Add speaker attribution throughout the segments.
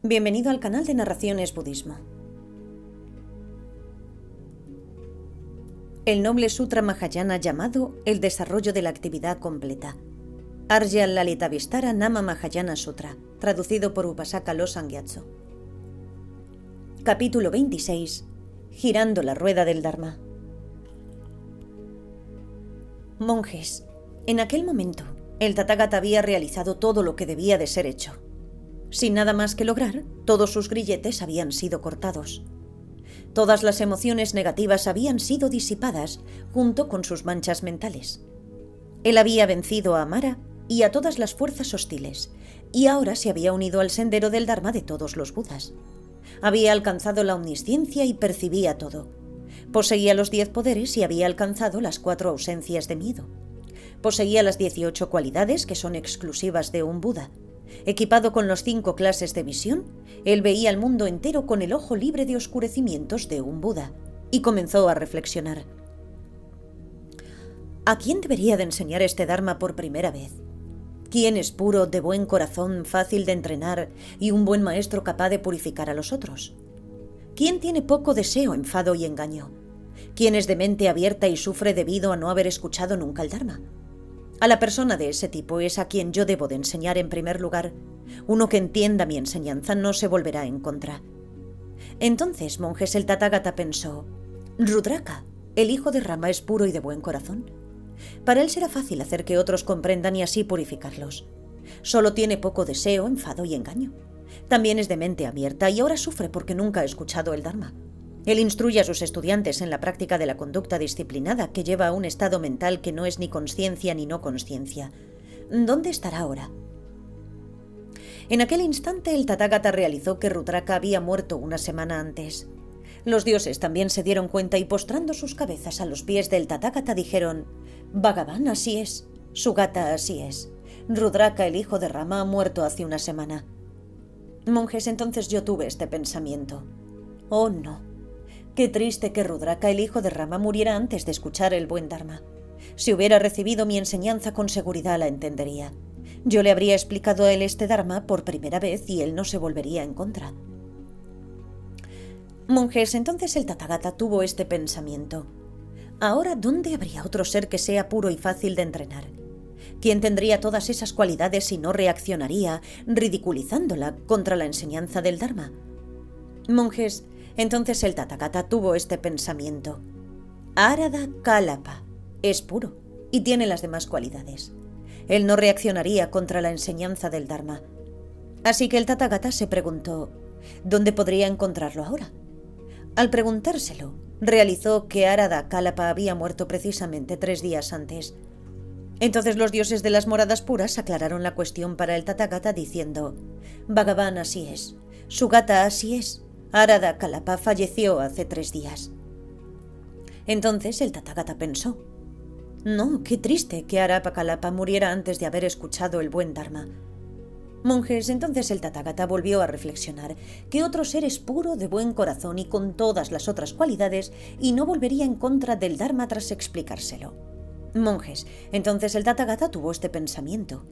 Speaker 1: Bienvenido al canal de Narraciones Budismo. El noble Sutra Mahayana llamado El desarrollo de la actividad completa. Arya Lalitavistara Nama Mahayana Sutra, traducido por Upasaka Losang Gyatso. Capítulo 26. Girando la rueda del Dharma. Monjes. En aquel momento, el Tathagata había realizado todo lo que debía de ser hecho. Sin nada más que lograr, todos sus grilletes habían sido cortados. Todas las emociones negativas habían sido disipadas junto con sus manchas mentales. Él había vencido a Mara y a todas las fuerzas hostiles, y ahora se había unido al sendero del Dharma de todos los Budas. Había alcanzado la omnisciencia y percibía todo. Poseía los 10 poderes y había alcanzado las 4 ausencias de miedo. Poseía las 18 cualidades que son exclusivas de un Buda. Equipado con las 5 clases de visión, él veía el mundo entero con el ojo libre de oscurecimientos de un Buda, y comenzó a reflexionar. ¿A quién debería de enseñar este Dharma por primera vez? ¿Quién es puro, de buen corazón, fácil de entrenar y un buen maestro capaz de purificar a los otros? ¿Quién tiene poco deseo, enfado y engaño? ¿Quién es de mente abierta y sufre debido a no haber escuchado nunca el Dharma? A la persona de ese tipo es a quien yo debo de enseñar en primer lugar. Uno que entienda mi enseñanza no se volverá en contra. Entonces, monjes, el Tathagata pensó, Rudraka, el hijo de Rama, es puro y de buen corazón. Para él será fácil hacer que otros comprendan y así purificarlos. Solo tiene poco deseo, enfado y engaño. También es de mente abierta y ahora sufre porque nunca ha escuchado el Dharma. Él instruye a sus estudiantes en la práctica de la conducta disciplinada que lleva a un estado mental que no es ni consciencia ni no consciencia. ¿Dónde estará ahora? En aquel instante el Tathagata realizó que Rudraka había muerto una semana antes. Los dioses también se dieron cuenta y postrando sus cabezas a los pies del Tathagata dijeron, Bhagavan, así es, Sugata, así es. Rudraka, el hijo de Rama, ha muerto hace una semana. Monjes, entonces yo tuve este pensamiento. Oh no. Qué triste que Rudraka, el hijo de Rama, muriera antes de escuchar el buen Dharma. Si hubiera recibido mi enseñanza con seguridad la entendería. Yo le habría explicado a él este Dharma por primera vez y él no se volvería en contra. Monjes, entonces el Tathagata tuvo este pensamiento. Ahora, ¿dónde habría otro ser que sea puro y fácil de entrenar? ¿Quién tendría todas esas cualidades y no reaccionaría, ridiculizándola contra la enseñanza del Dharma? Monjes, entonces el Tathagata tuvo este pensamiento. Arada Kalapa es puro y tiene las demás cualidades. Él no reaccionaría contra la enseñanza del Dharma. Así que el Tathagata se preguntó, ¿dónde podría encontrarlo ahora? Al preguntárselo, realizó que Arada Kalapa había muerto precisamente 3 días antes. Entonces los dioses de las moradas puras aclararon la cuestión para el Tathagata diciendo, Bhagavan, así es, Sugata, así es. Arada Kalapa falleció hace 3 días. Entonces el Tathagata pensó, no, qué triste que Arada Kalapa muriera antes de haber escuchado el buen Dharma. Monjes, entonces el Tathagata volvió a reflexionar que otro ser es puro, de buen corazón y con todas las otras cualidades y no volvería en contra del Dharma tras explicárselo. Monjes, entonces el Tathagata tuvo este pensamiento.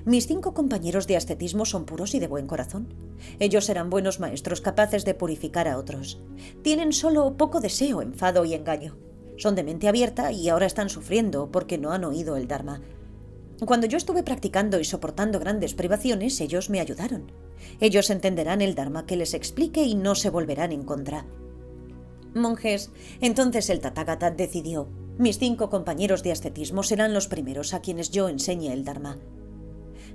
Speaker 1: Mis 5 compañeros de ascetismo son puros y de buen corazón. Ellos serán buenos maestros capaces de purificar a otros. Tienen solo poco deseo, enfado y engaño. Son de mente abierta y ahora están sufriendo porque no han oído el Dharma. Cuando yo estuve practicando y soportando grandes privaciones, ellos me ayudaron. Ellos entenderán el Dharma que les explique y no se volverán en contra. Monjes, entonces el Tathagata decidió, mis 5 compañeros de ascetismo serán los primeros a quienes yo enseñe el Dharma.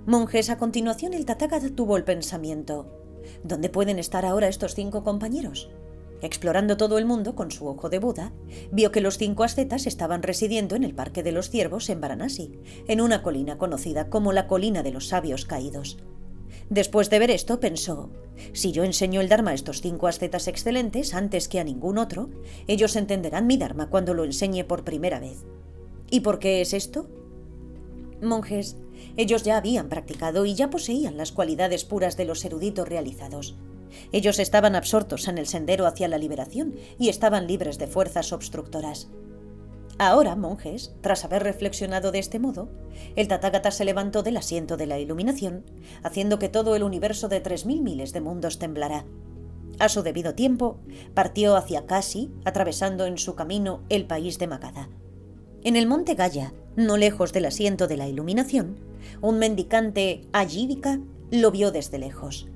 Speaker 1: Monjes, a continuación el Tathagata tuvo el pensamiento, ¿dónde pueden estar ahora estos 5 compañeros? Explorando todo el mundo con su ojo de Buda, vio que los 5 ascetas estaban residiendo en el Parque de los Ciervos en Varanasi, en una colina conocida como la Colina de los Sabios Caídos. Después de ver esto, pensó, si yo enseño el Dharma a estos 5 ascetas excelentes antes que a ningún otro, ellos entenderán mi Dharma cuando lo enseñe por primera vez. ¿Y por qué es esto? Monjes, ellos ya habían practicado y ya poseían las cualidades puras de los eruditos realizados. Ellos estaban absortos en el sendero hacia la liberación y estaban libres de fuerzas obstructoras. Ahora, monjes, tras haber reflexionado de este modo, el Tathagata se levantó del asiento de la iluminación, haciendo que todo el universo de 3000 miles de mundos temblara. A su debido tiempo, partió hacia Kashi, atravesando en su camino el país de Magadha. En el monte Gaya, no lejos del asiento de la iluminación, un mendicante Ajivika lo vio desde lejos.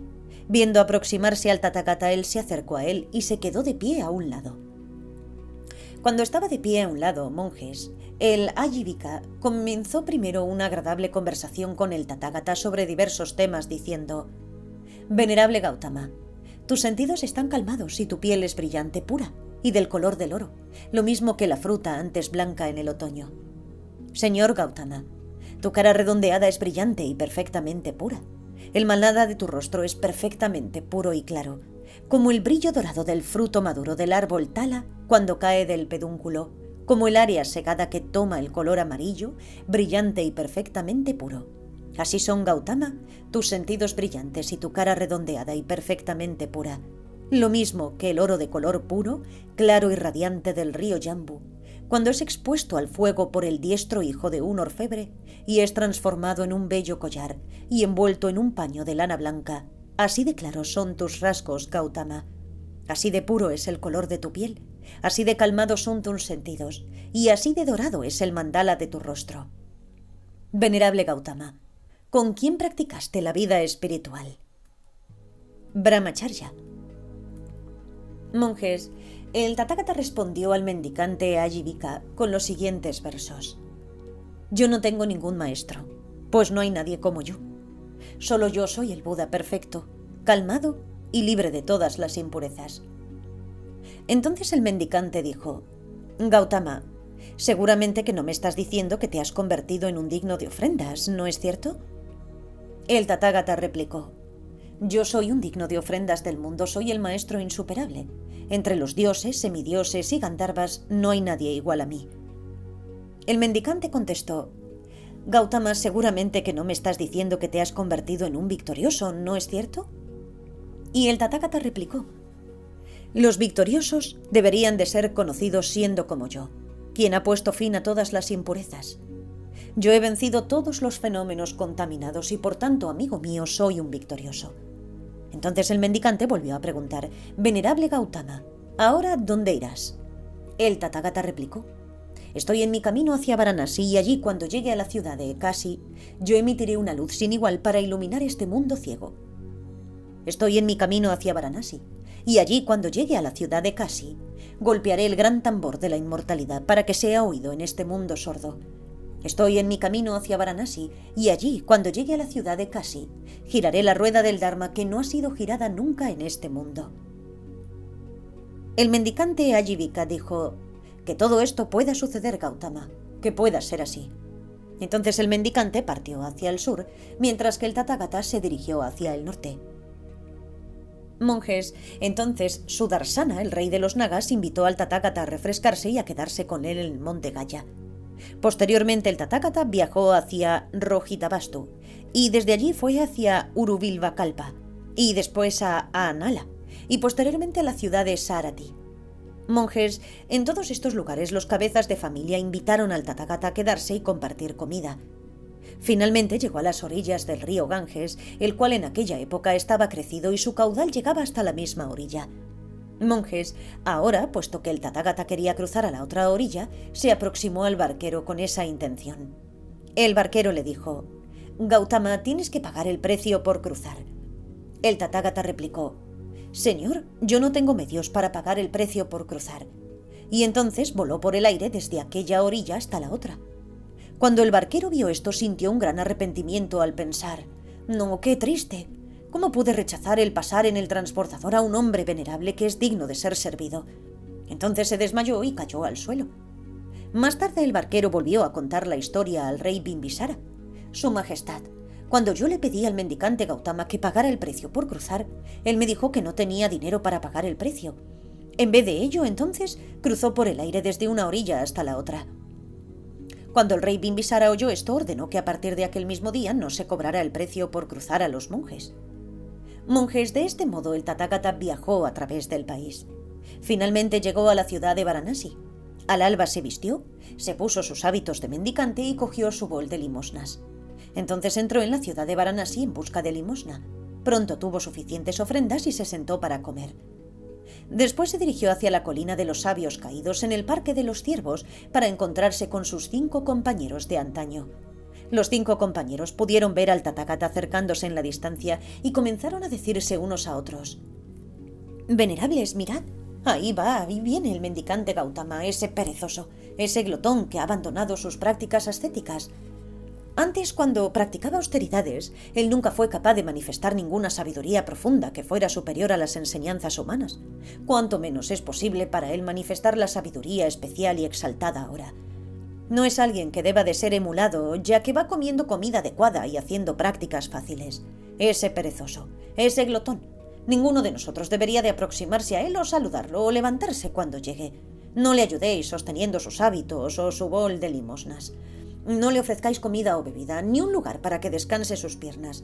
Speaker 1: Viendo aproximarse al Tathagata, él se acercó a él y se quedó de pie a un lado. Cuando estaba de pie a un lado, monjes, el Ajivika comenzó primero una agradable conversación con el Tathagata sobre diversos temas, diciendo: «Venerable Gautama, tus sentidos están calmados y tu piel es brillante, pura y del color del oro, lo mismo que la fruta antes blanca en el otoño. Señor Gautama, tu cara redondeada es brillante y perfectamente pura. El manada de tu rostro es perfectamente puro y claro, como el brillo dorado del fruto maduro del árbol tala cuando cae del pedúnculo, como el área segada que toma el color amarillo, brillante y perfectamente puro. Así son, Gautama, tus sentidos brillantes y tu cara redondeada y perfectamente pura, lo mismo que el oro de color puro, claro y radiante del río Jambu, cuando es expuesto al fuego por el diestro hijo de un orfebre y es transformado en un bello collar y envuelto en un paño de lana blanca. Así de claros son tus rasgos, Gautama. Así de puro es el color de tu piel, así de calmados son tus sentidos, y así de dorado es el mandala de tu rostro. Venerable Gautama, ¿con quién practicaste la vida espiritual? Brahmacharya. Monjes, el Tathagata respondió al mendicante Ajivika con los siguientes versos: Yo no tengo ningún maestro, pues no hay nadie como yo. Solo yo soy el Buda perfecto, calmado y libre de todas las impurezas. Entonces el mendicante dijo: Gautama, seguramente que no me estás diciendo que te has convertido en un digno de ofrendas, ¿no es cierto? El Tathagata replicó: Yo soy un digno de ofrendas del mundo, soy el maestro insuperable. Entre los dioses, semidioses y gandharvas no hay nadie igual a mí. El mendicante contestó: Gautama, seguramente que no me estás diciendo que te has convertido en un victorioso, ¿no es cierto? Y el Tathagata replicó: Los victoriosos deberían de ser conocidos siendo como yo, quien ha puesto fin a todas las impurezas. Yo he vencido todos los fenómenos contaminados y por tanto, amigo mío, soy un victorioso. Entonces el mendicante volvió a preguntar: Venerable Gautama, ¿ahora dónde irás? El Tathagata replicó: Estoy en mi camino hacia Varanasi y allí, cuando llegue a la ciudad de Kashi, yo emitiré una luz sin igual para iluminar este mundo ciego. Estoy en mi camino hacia Varanasi y allí, cuando llegue a la ciudad de Kashi, golpearé el gran tambor de la inmortalidad para que sea oído en este mundo sordo. Estoy en mi camino hacia Varanasi y allí, cuando llegue a la ciudad de Kashi, giraré la rueda del Dharma que no ha sido girada nunca en este mundo. El mendicante Ajivika dijo: Que todo esto pueda suceder, Gautama, que pueda ser así. Entonces el mendicante partió hacia el sur, mientras que el Tathagata se dirigió hacia el norte. Monjes, entonces Sudarsana, el rey de los Nagas, invitó al Tathagata a refrescarse y a quedarse con él en el monte Gaya. Posteriormente el Tathagata viajó hacia Rohitabastu y desde allí fue hacia Uruvilvakalpa y después a Anala y posteriormente a la ciudad de Sarati. Monjes, en todos estos lugares los cabezas de familia invitaron al Tathagata a quedarse y compartir comida. Finalmente llegó a las orillas del río Ganges, el cual en aquella época estaba crecido y su caudal llegaba hasta la misma orilla. Monjes, ahora, puesto que el Tathagata quería cruzar a la otra orilla, se aproximó al barquero con esa intención. El barquero le dijo: Gautama, tienes que pagar el precio por cruzar. El Tathagata replicó: Señor, yo no tengo medios para pagar el precio por cruzar. Y entonces voló por el aire desde aquella orilla hasta la otra. Cuando el barquero vio esto, sintió un gran arrepentimiento al pensar: No, qué triste. ¿Cómo pude rechazar el pasar en el transportador a un hombre venerable que es digno de ser servido? Entonces se desmayó y cayó al suelo. Más tarde el barquero volvió a contar la historia al rey Bimbisara. Su Majestad, cuando yo le pedí al mendicante Gautama que pagara el precio por cruzar, él me dijo que no tenía dinero para pagar el precio. En vez de ello, entonces, cruzó por el aire desde una orilla hasta la otra. Cuando el rey Bimbisara oyó esto, ordenó que a partir de aquel mismo día no se cobrara el precio por cruzar a los monjes. Monjes, de este modo el Tathagata viajó a través del país. Finalmente llegó a la ciudad de Varanasi. Al alba se vistió, se puso sus hábitos de mendicante y cogió su bol de limosnas. Entonces entró en la ciudad de Varanasi en busca de limosna. Pronto tuvo suficientes ofrendas y se sentó para comer. Después se dirigió hacia la colina de los sabios caídos en el Parque de los Ciervos para encontrarse con sus 5 compañeros de antaño. Los 5 compañeros pudieron ver al Tathagata acercándose en la distancia y comenzaron a decirse unos a otros: «Venerables, mirad, ahí viene el mendicante Gautama, ese perezoso, ese glotón que ha abandonado sus prácticas ascéticas. Antes, cuando practicaba austeridades, él nunca fue capaz de manifestar ninguna sabiduría profunda que fuera superior a las enseñanzas humanas. Cuanto menos es posible para él manifestar la sabiduría especial y exaltada ahora. No es alguien que deba de ser emulado, ya que va comiendo comida adecuada y haciendo prácticas fáciles. Ese perezoso, ese glotón. Ninguno de nosotros debería de aproximarse a él o saludarlo o levantarse cuando llegue. No le ayudéis sosteniendo sus hábitos o su bol de limosnas. No le ofrezcáis comida o bebida, ni un lugar para que descanse sus piernas.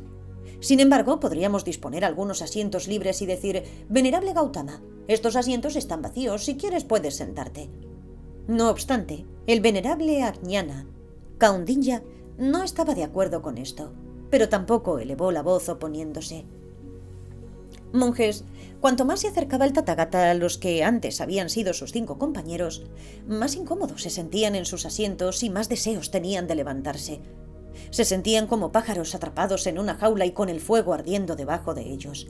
Speaker 1: Sin embargo, podríamos disponer algunos asientos libres y decir: «Venerable Gautama, estos asientos están vacíos, si quieres puedes sentarte». No obstante, el venerable Ajnana Kaundinya no estaba de acuerdo con esto, pero tampoco elevó la voz oponiéndose. Monjes, cuanto más se acercaba el Tathagata a los que antes habían sido sus 5 compañeros, más incómodos se sentían en sus asientos y más deseos tenían de levantarse. Se sentían como pájaros atrapados en una jaula y con el fuego ardiendo debajo de ellos.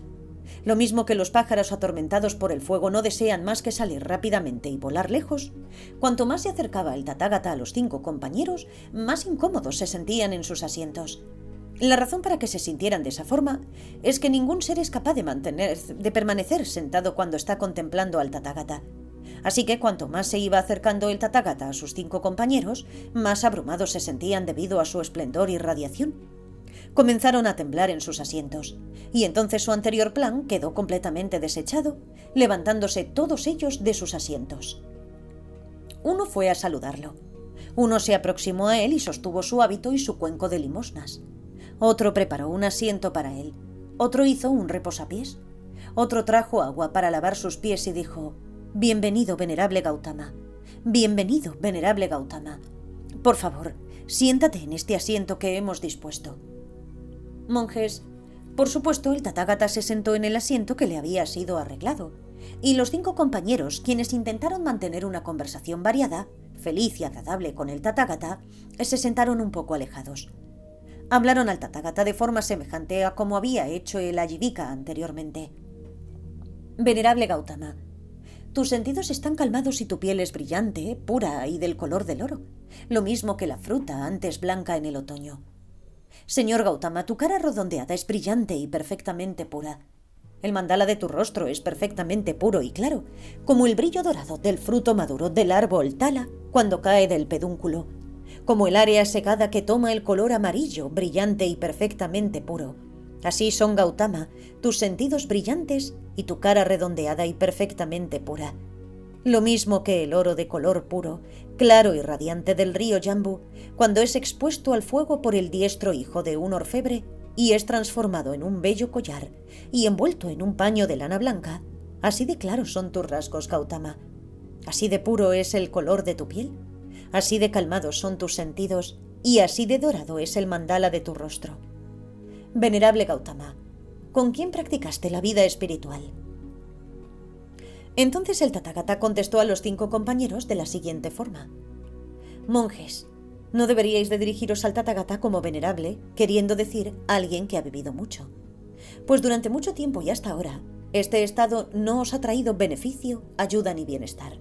Speaker 1: Lo mismo que los pájaros atormentados por el fuego no desean más que salir rápidamente y volar lejos, cuanto más se acercaba el Tathagata a los 5 compañeros, más incómodos se sentían en sus asientos. La razón para que se sintieran de esa forma es que ningún ser es capaz de permanecer sentado cuando está contemplando al Tathagata. Así que cuanto más se iba acercando el Tathagata a sus 5 compañeros, más abrumados se sentían debido a su esplendor y radiación. Comenzaron a temblar en sus asientos, y entonces su anterior plan quedó completamente desechado, levantándose todos ellos de sus asientos. Uno fue a saludarlo. Uno se aproximó a él y sostuvo su hábito y su cuenco de limosnas. Otro preparó un asiento para él. Otro hizo un reposapiés. Otro trajo agua para lavar sus pies y dijo: «Bienvenido, venerable Gautama. Bienvenido, venerable Gautama. Por favor, siéntate en este asiento que hemos dispuesto». Monjes, por supuesto, el Tathagata se sentó en el asiento que le había sido arreglado, y los 5 compañeros, quienes intentaron mantener una conversación variada, feliz y agradable con el Tathagata, se sentaron un poco alejados. Hablaron al Tathagata de forma semejante a como había hecho el Ajivika anteriormente. «Venerable Gautama, tus sentidos están calmados y tu piel es brillante, pura y del color del oro, lo mismo que la fruta antes blanca en el otoño. Señor Gautama, tu cara redondeada es brillante y perfectamente pura. El mandala de tu rostro es perfectamente puro y claro, como el brillo dorado del fruto maduro del árbol tala cuando cae del pedúnculo, como el área segada que toma el color amarillo, brillante y perfectamente puro. Así son, Gautama, tus sentidos brillantes y tu cara redondeada y perfectamente pura. Lo mismo que el oro de color puro, claro y radiante del río Jambu, cuando es expuesto al fuego por el diestro hijo de un orfebre y es transformado en un bello collar y envuelto en un paño de lana blanca, así de claros son tus rasgos, Gautama. Así de puro es el color de tu piel, así de calmados son tus sentidos y así de dorado es el mandala de tu rostro. Venerable Gautama, ¿con quién practicaste la vida espiritual?» Entonces el Tathagata contestó a los 5 compañeros de la siguiente forma: «Monjes, no deberíais de dirigiros al Tathagata como venerable, queriendo decir alguien que ha vivido mucho. Pues durante mucho tiempo y hasta ahora, este estado no os ha traído beneficio, ayuda ni bienestar.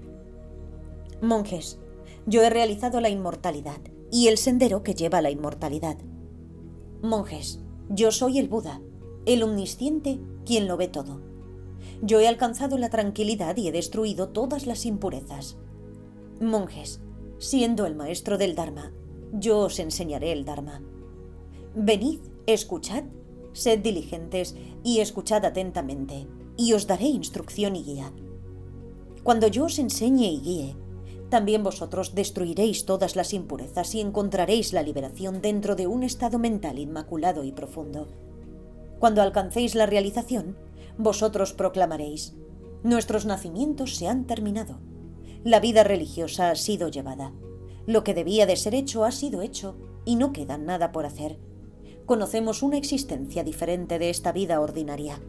Speaker 1: Monjes, yo he realizado la inmortalidad y el sendero que lleva a la inmortalidad. Monjes, yo soy el Buda, el omnisciente, quien lo ve todo. Yo he alcanzado la tranquilidad y he destruido todas las impurezas. Monjes, siendo el maestro del Dharma, yo os enseñaré el Dharma. Venid, escuchad, sed diligentes y escuchad atentamente, y os daré instrucción y guía. Cuando yo os enseñe y guíe, también vosotros destruiréis todas las impurezas y encontraréis la liberación dentro de un estado mental inmaculado y profundo. Cuando alcancéis la realización, vosotros proclamaréis: nuestros nacimientos se han terminado. La vida religiosa ha sido llevada. Lo que debía de ser hecho ha sido hecho y no queda nada por hacer. Conocemos una existencia diferente de esta vida ordinaria.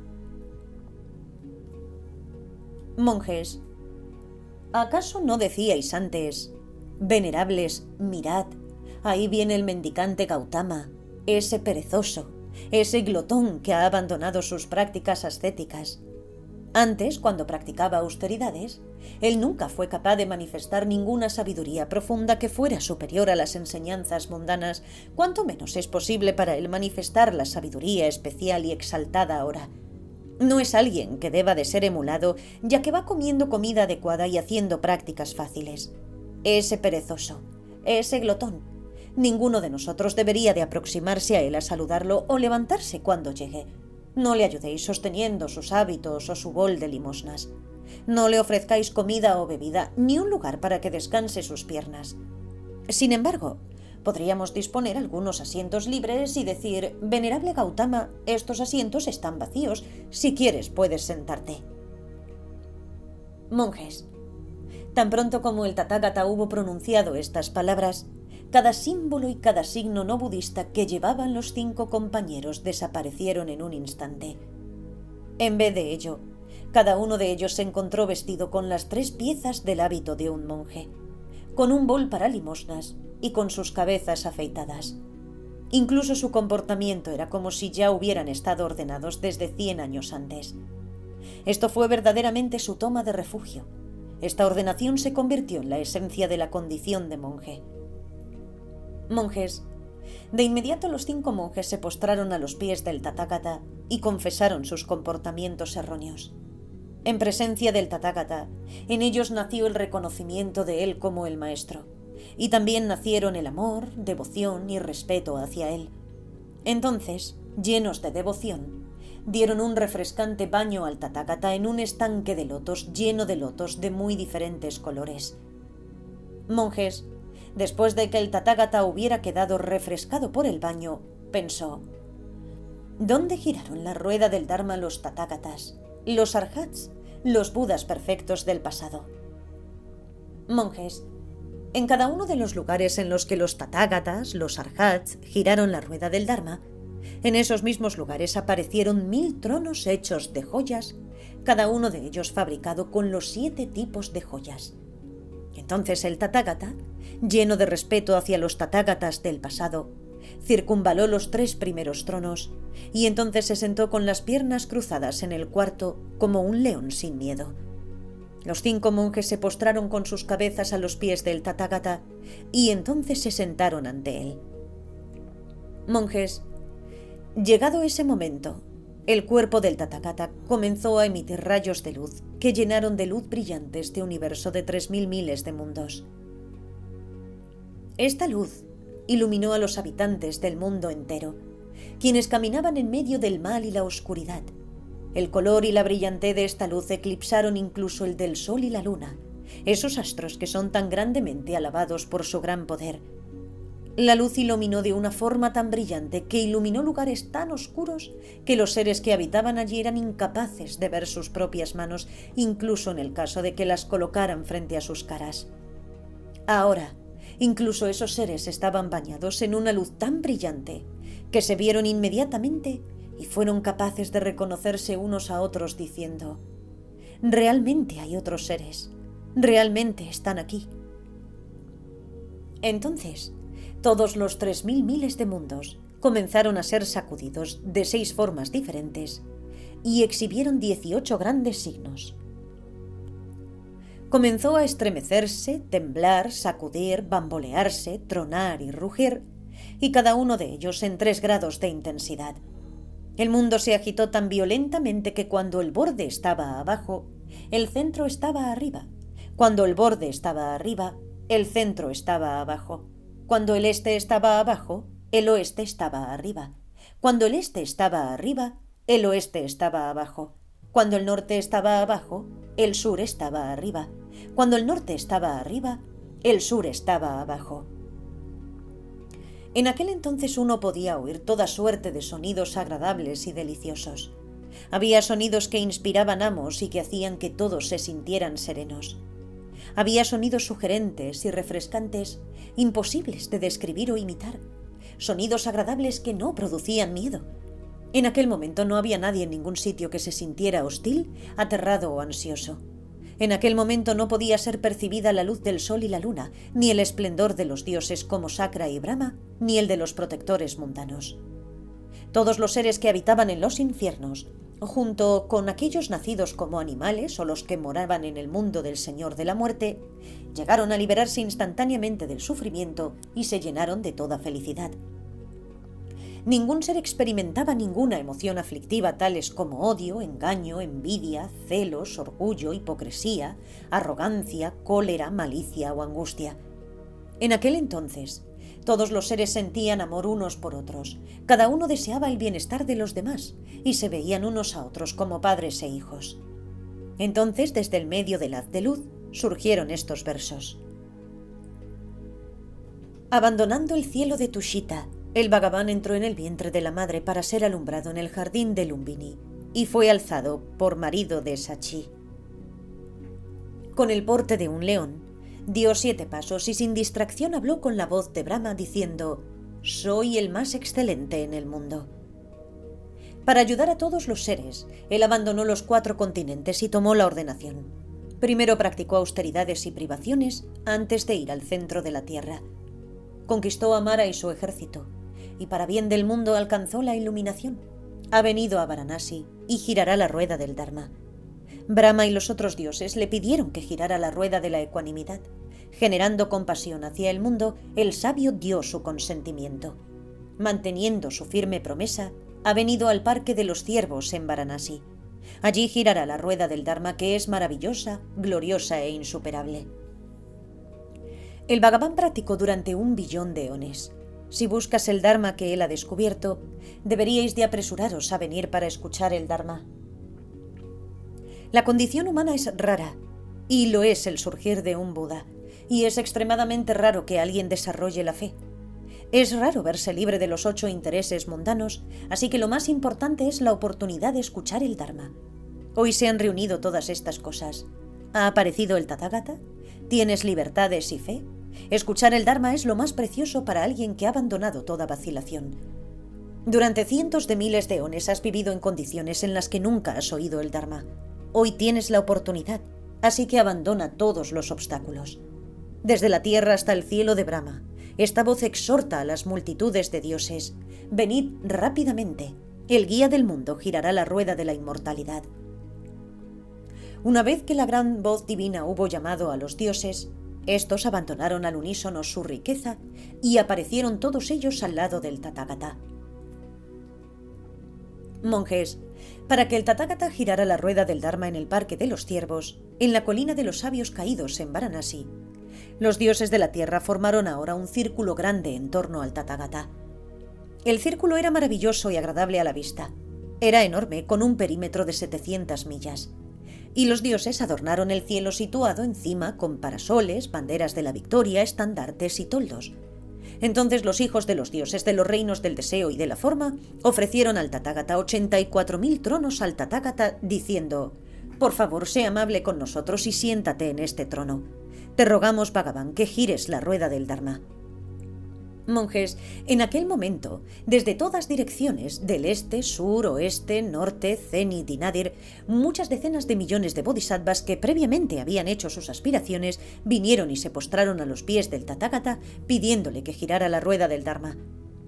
Speaker 1: Monjes, ¿acaso no decíais antes: venerables, mirad, ahí viene el mendicante Gautama, ese perezoso, ese glotón que ha abandonado sus prácticas ascéticas? Antes, cuando practicaba austeridades, él nunca fue capaz de manifestar ninguna sabiduría profunda que fuera superior a las enseñanzas mundanas, cuanto menos es posible para él manifestar la sabiduría especial y exaltada ahora. No es alguien que deba de ser emulado, ya que va comiendo comida adecuada y haciendo prácticas fáciles. Ese perezoso, ese glotón, ninguno de nosotros debería de aproximarse a él a saludarlo o levantarse cuando llegue. No le ayudéis sosteniendo sus hábitos o su bol de limosnas. No le ofrezcáis comida o bebida, ni un lugar para que descanse sus piernas. Sin embargo, podríamos disponer algunos asientos libres y decir: venerable Gautama, estos asientos están vacíos. Si quieres, puedes sentarte. Monjes, tan pronto como el Tathagata hubo pronunciado estas palabras, cada símbolo y cada signo no budista que llevaban los 5 compañeros desaparecieron en un instante. En vez de ello, cada uno de ellos se encontró vestido con las 3 piezas del hábito de un monje, con un bol para limosnas y con sus cabezas afeitadas. Incluso su comportamiento era como si ya hubieran estado ordenados desde 100 años antes. Esto fue verdaderamente su toma de refugio. Esta ordenación se convirtió en la esencia de la condición de monje. Monjes, de inmediato los 5 monjes se postraron a los pies del Tathagata y confesaron sus comportamientos erróneos. En presencia del Tathagata, en ellos nació el reconocimiento de él como el maestro, y también nacieron el amor, devoción y respeto hacia él. Entonces, llenos de devoción, dieron un refrescante baño al Tathagata en un estanque de lotos lleno de lotos de muy diferentes colores. Monjes, después de que el Tathagata hubiera quedado refrescado por el baño, pensó: ¿dónde giraron la rueda del Dharma los Tathagatas, los Arhats, los Budas perfectos del pasado? Monjes, en cada uno de los lugares en los que los Tathagatas, los Arhats, giraron la rueda del Dharma, en esos mismos lugares aparecieron 1000 tronos hechos de joyas, cada uno de ellos fabricado con los 7 tipos de joyas. Entonces el Tathagata, lleno de respeto hacia los Tathagatas del pasado, circunvaló los 3 primeros tronos y entonces se sentó con las piernas cruzadas en el cuarto como un león sin miedo. Los 5 monjes se postraron con sus cabezas a los pies del Tathagata y entonces se sentaron ante él. Monjes, llegado ese momento, el cuerpo del Tathagata comenzó a emitir rayos de luz que llenaron de luz brillante este universo de 3000 miles de mundos. Esta luz iluminó a los habitantes del mundo entero, quienes caminaban en medio del mal y la oscuridad. El color y la brillantez de esta luz eclipsaron incluso el del sol y la luna, esos astros que son tan grandemente alabados por su gran poder. La luz iluminó de una forma tan brillante que iluminó lugares tan oscuros que los seres que habitaban allí eran incapaces de ver sus propias manos, incluso en el caso de que las colocaran frente a sus caras. Ahora, incluso esos seres estaban bañados en una luz tan brillante que se vieron inmediatamente y fueron capaces de reconocerse unos a otros diciendo: realmente hay otros seres, realmente están aquí. Entonces, todos los 3000 miles de mundos comenzaron a ser sacudidos de 6 formas diferentes y exhibieron 18 grandes signos. Comenzó a estremecerse, temblar, sacudir, bambolearse, tronar y rugir, y cada uno de ellos en 3 grados de intensidad. El mundo se agitó tan violentamente que cuando el borde estaba abajo, el centro estaba arriba. Cuando el borde estaba arriba, el centro estaba abajo. Cuando el este estaba abajo, el oeste estaba arriba. Cuando el este estaba arriba, el oeste estaba abajo. Cuando el norte estaba abajo, el sur estaba arriba. Cuando el norte estaba arriba, el sur estaba abajo. En aquel entonces uno podía oír toda suerte de sonidos agradables y deliciosos. Había sonidos que inspiraban amos y que hacían que todos se sintieran serenos. Había sonidos sugerentes y refrescantes, imposibles de describir o imitar. Sonidos agradables que no producían miedo. En aquel momento no había nadie en ningún sitio que se sintiera hostil, aterrado o ansioso. En aquel momento no podía ser percibida la luz del sol y la luna, ni el esplendor de los dioses como Sakra y Brahma, ni el de los protectores mundanos. Todos los seres que habitaban en los infiernos, junto con aquellos nacidos como animales o los que moraban en el mundo del Señor de la Muerte, llegaron a liberarse instantáneamente del sufrimiento y se llenaron de toda felicidad. Ningún ser experimentaba ninguna emoción aflictiva tales como odio, engaño, envidia, celos, orgullo, hipocresía, arrogancia, cólera, malicia o angustia. En aquel entonces, todos los seres sentían amor unos por otros, cada uno deseaba el bienestar de los demás y se veían unos a otros como padres e hijos. Entonces, desde el medio del haz de luz, surgieron estos versos. Abandonando el cielo de Tushita, el Bhagavan entró en el vientre de la madre para ser alumbrado en el jardín de Lumbini y fue alzado por marido de Sachi. Con el porte de un león, dio 7 pasos y sin distracción habló con la voz de Brahma diciendo: «Soy el más excelente en el mundo». Para ayudar a todos los seres, él abandonó los 4 continentes y tomó la ordenación. Primero practicó austeridades y privaciones antes de ir al centro de la tierra. Conquistó a Mara y su ejército, y para bien del mundo alcanzó la iluminación. Ha venido a Varanasi y girará la rueda del Dharma. Brahma y los otros dioses le pidieron que girara la rueda de la ecuanimidad. Generando compasión hacia el mundo, el sabio dio su consentimiento. Manteniendo su firme promesa, ha venido al Parque de los Ciervos en Varanasi. Allí girará la rueda del Dharma, que es maravillosa, gloriosa e insuperable. El Bhagavan practicó durante 1 billón de eones. Si buscas el Dharma que él ha descubierto, deberíais de apresuraros a venir para escuchar el Dharma. La condición humana es rara, y lo es el surgir de un Buda, y es extremadamente raro que alguien desarrolle la fe. Es raro verse libre de los 8 intereses mundanos, así que lo más importante es la oportunidad de escuchar el Dharma. Hoy se han reunido todas estas cosas. ¿Ha aparecido el Tathagata? ¿Tienes libertades y fe? Escuchar el Dharma es lo más precioso para alguien que ha abandonado toda vacilación. Durante cientos de miles de eones has vivido en condiciones en las que nunca has oído el Dharma. Hoy tienes la oportunidad, así que abandona todos los obstáculos. Desde la tierra hasta el cielo de Brahma, esta voz exhorta a las multitudes de dioses: venid rápidamente, el guía del mundo girará la rueda de la inmortalidad. Una vez que la gran voz divina hubo llamado a los dioses, estos abandonaron al unísono su riqueza y aparecieron todos ellos al lado del Tathagata. Monjes, para que el Tathagata girara la rueda del Dharma en el Parque de los Ciervos, en la colina de los sabios caídos en Varanasi, los dioses de la tierra formaron ahora un círculo grande en torno al Tathagata. El círculo era maravilloso y agradable a la vista. Era enorme, con un perímetro de 700 millas. Y los dioses adornaron el cielo situado encima con parasoles, banderas de la victoria, estandartes y toldos. Entonces los hijos de los dioses de los reinos del deseo y de la forma ofrecieron al Tathagata 84.000 tronos al Tathagata, diciendo: «Por favor, sé amable con nosotros y siéntate en este trono. Te rogamos, Bhagavan, que gires la rueda del Dharma». Monjes, en aquel momento, desde todas direcciones, del este, sur, oeste, norte, zenit y nadir, muchas decenas de millones de bodhisattvas que previamente habían hecho sus aspiraciones vinieron y se postraron a los pies del Tathagata pidiéndole que girara la rueda del Dharma.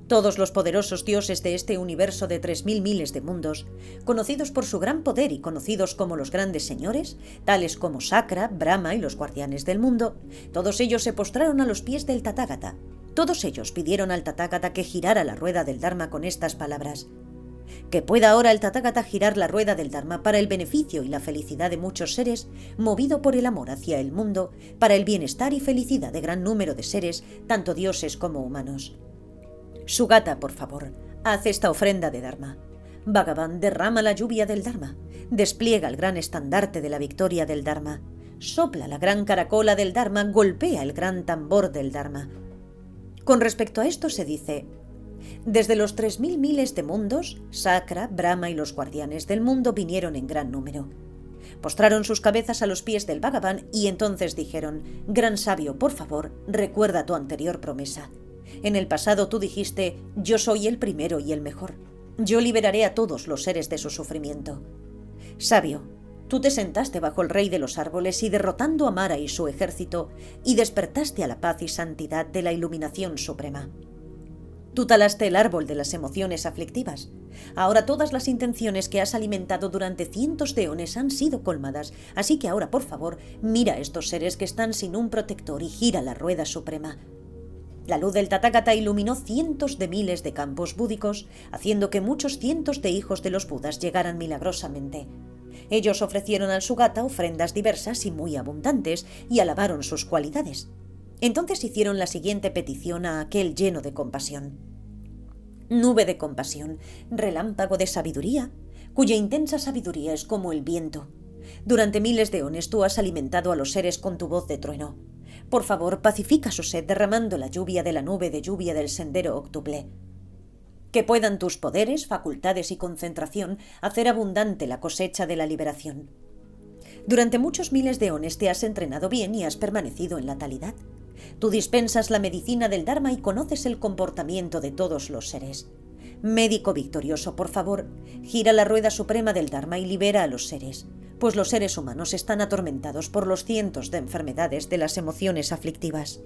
Speaker 1: Todos los poderosos dioses de este universo de 3.000 miles de mundos, conocidos por su gran poder y conocidos como los grandes señores, tales como Sakra, Brahma y los guardianes del mundo, todos ellos se postraron a los pies del Tathagata. Todos ellos pidieron al Tathagata que girara la rueda del Dharma con estas palabras: «Que pueda ahora el Tathagata girar la rueda del Dharma para el beneficio y la felicidad de muchos seres, movido por el amor hacia el mundo, para el bienestar y felicidad de gran número de seres, tanto dioses como humanos». Sugata, por favor, haz esta ofrenda de Dharma. Bhagavan, derrama la lluvia del Dharma. Despliega el gran estandarte de la victoria del Dharma. Sopla la gran caracola del Dharma, golpea el gran tambor del Dharma. Con respecto a esto se dice: desde los 3.000 miles de mundos, Sakra, Brahma y los guardianes del mundo vinieron en gran número. Postraron sus cabezas a los pies del Bhagavan y entonces dijeron: «Gran sabio, por favor, recuerda tu anterior promesa. En el pasado tú dijiste: yo soy el primero y el mejor. Yo liberaré a todos los seres de su sufrimiento. Sabio, tú te sentaste bajo el rey de los árboles y derrotando a Mara y su ejército, y despertaste a la paz y santidad de la iluminación suprema. Tú talaste el árbol de las emociones aflictivas. Ahora todas las intenciones que has alimentado durante cientos de eones han sido colmadas, así que ahora, por favor, mira a estos seres que están sin un protector y gira la rueda suprema». La luz del Tathagata iluminó cientos de miles de campos búdicos, haciendo que muchos cientos de hijos de los Budas llegaran milagrosamente. Ellos ofrecieron al Sugata ofrendas diversas y muy abundantes y alabaron sus cualidades. Entonces hicieron la siguiente petición a aquel lleno de compasión: «Nube de compasión, relámpago de sabiduría, cuya intensa sabiduría es como el viento. Durante miles de eones tú has alimentado a los seres con tu voz de trueno. Por favor, pacifica su sed derramando la lluvia de la nube de lluvia del sendero octuple. Que puedan tus poderes, facultades y concentración hacer abundante la cosecha de la liberación. Durante muchos miles de eones te has entrenado bien y has permanecido en la talidad. Tú dispensas la medicina del Dharma y conoces el comportamiento de todos los seres. Médico victorioso, por favor, gira la rueda suprema del Dharma y libera a los seres, pues los seres humanos están atormentados por los cientos de enfermedades de las emociones aflictivas.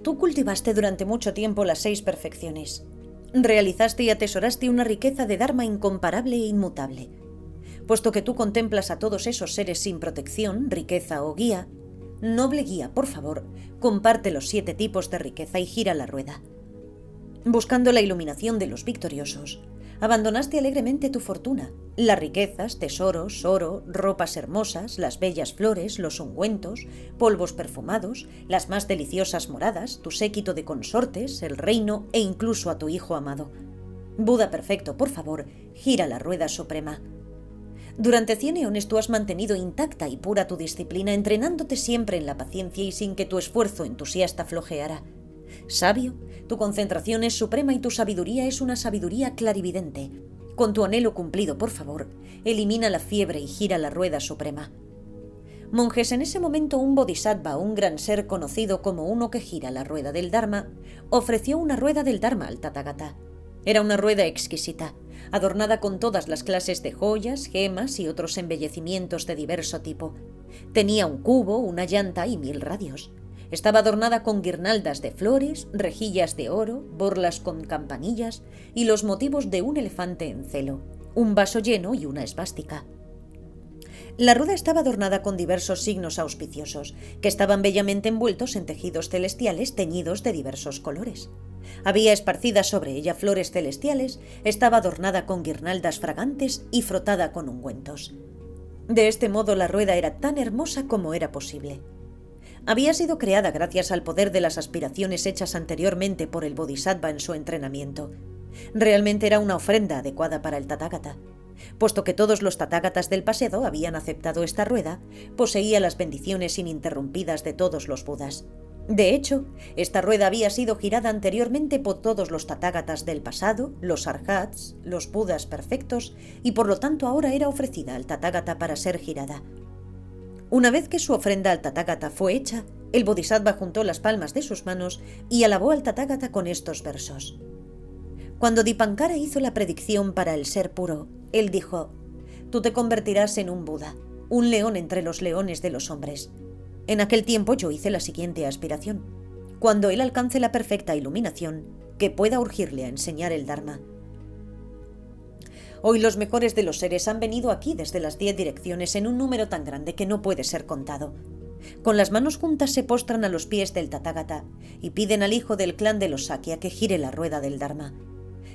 Speaker 1: Tú cultivaste durante mucho tiempo las 6 perfecciones. Realizaste y atesoraste una riqueza de Dharma incomparable e inmutable. Puesto que tú contemplas a todos esos seres sin protección, riqueza o guía, noble guía, por favor, comparte los 7 tipos de riqueza y gira la rueda. Buscando la iluminación de los victoriosos, abandonaste alegremente tu fortuna, las riquezas, tesoros, oro, ropas hermosas, las bellas flores, los ungüentos, polvos perfumados, las más deliciosas moradas, tu séquito de consortes, el reino e incluso a tu hijo amado. Buda perfecto, por favor, gira la rueda suprema. Durante 100 eones tú has mantenido intacta y pura tu disciplina, entrenándote siempre en la paciencia y sin que tu esfuerzo entusiasta flojeara. Sabio, tu concentración es suprema y tu sabiduría es una sabiduría clarividente. Con tu anhelo cumplido, por favor, elimina la fiebre y gira la rueda suprema. Monjes, en ese momento un bodhisattva, un gran ser conocido como uno que gira la rueda del Dharma, ofreció una rueda del Dharma al Tathagata. Era una rueda exquisita, adornada con todas las clases de joyas, gemas y otros embellecimientos de diverso tipo. Tenía un cubo, una llanta y 1000 radios. Estaba adornada con guirnaldas de flores, rejillas de oro, borlas con campanillas y los motivos de un elefante en celo, un vaso lleno y una esvástica. La rueda estaba adornada con diversos signos auspiciosos, que estaban bellamente envueltos en tejidos celestiales teñidos de diversos colores. Había esparcidas sobre ella flores celestiales, estaba adornada con guirnaldas fragantes y frotada con ungüentos. De este modo la rueda era tan hermosa como era posible. Había sido creada gracias al poder de las aspiraciones hechas anteriormente por el Bodhisattva en su entrenamiento. Realmente era una ofrenda adecuada para el Tathagata. Puesto que todos los Tathagatas del pasado habían aceptado esta rueda, poseía las bendiciones ininterrumpidas de todos los Budas. De hecho, esta rueda había sido girada anteriormente por todos los Tathagatas del pasado, los Arhats, los Budas perfectos, y por lo tanto ahora era ofrecida al Tathagata para ser girada. Una vez que su ofrenda al Tathagata fue hecha, el Bodhisattva juntó las palmas de sus manos y alabó al Tathagata con estos versos. Cuando Dipankara hizo la predicción para el ser puro, él dijo: «Tú te convertirás en un Buda, un león entre los leones de los hombres». En aquel tiempo yo hice la siguiente aspiración: cuando él alcance la perfecta iluminación, que pueda urgirle a enseñar el Dharma. Hoy los mejores de los seres han venido aquí desde las 10 direcciones en un número tan grande que no puede ser contado. Con las manos juntas se postran a los pies del Tathagata y piden al hijo del clan de los Sakya que gire la rueda del Dharma.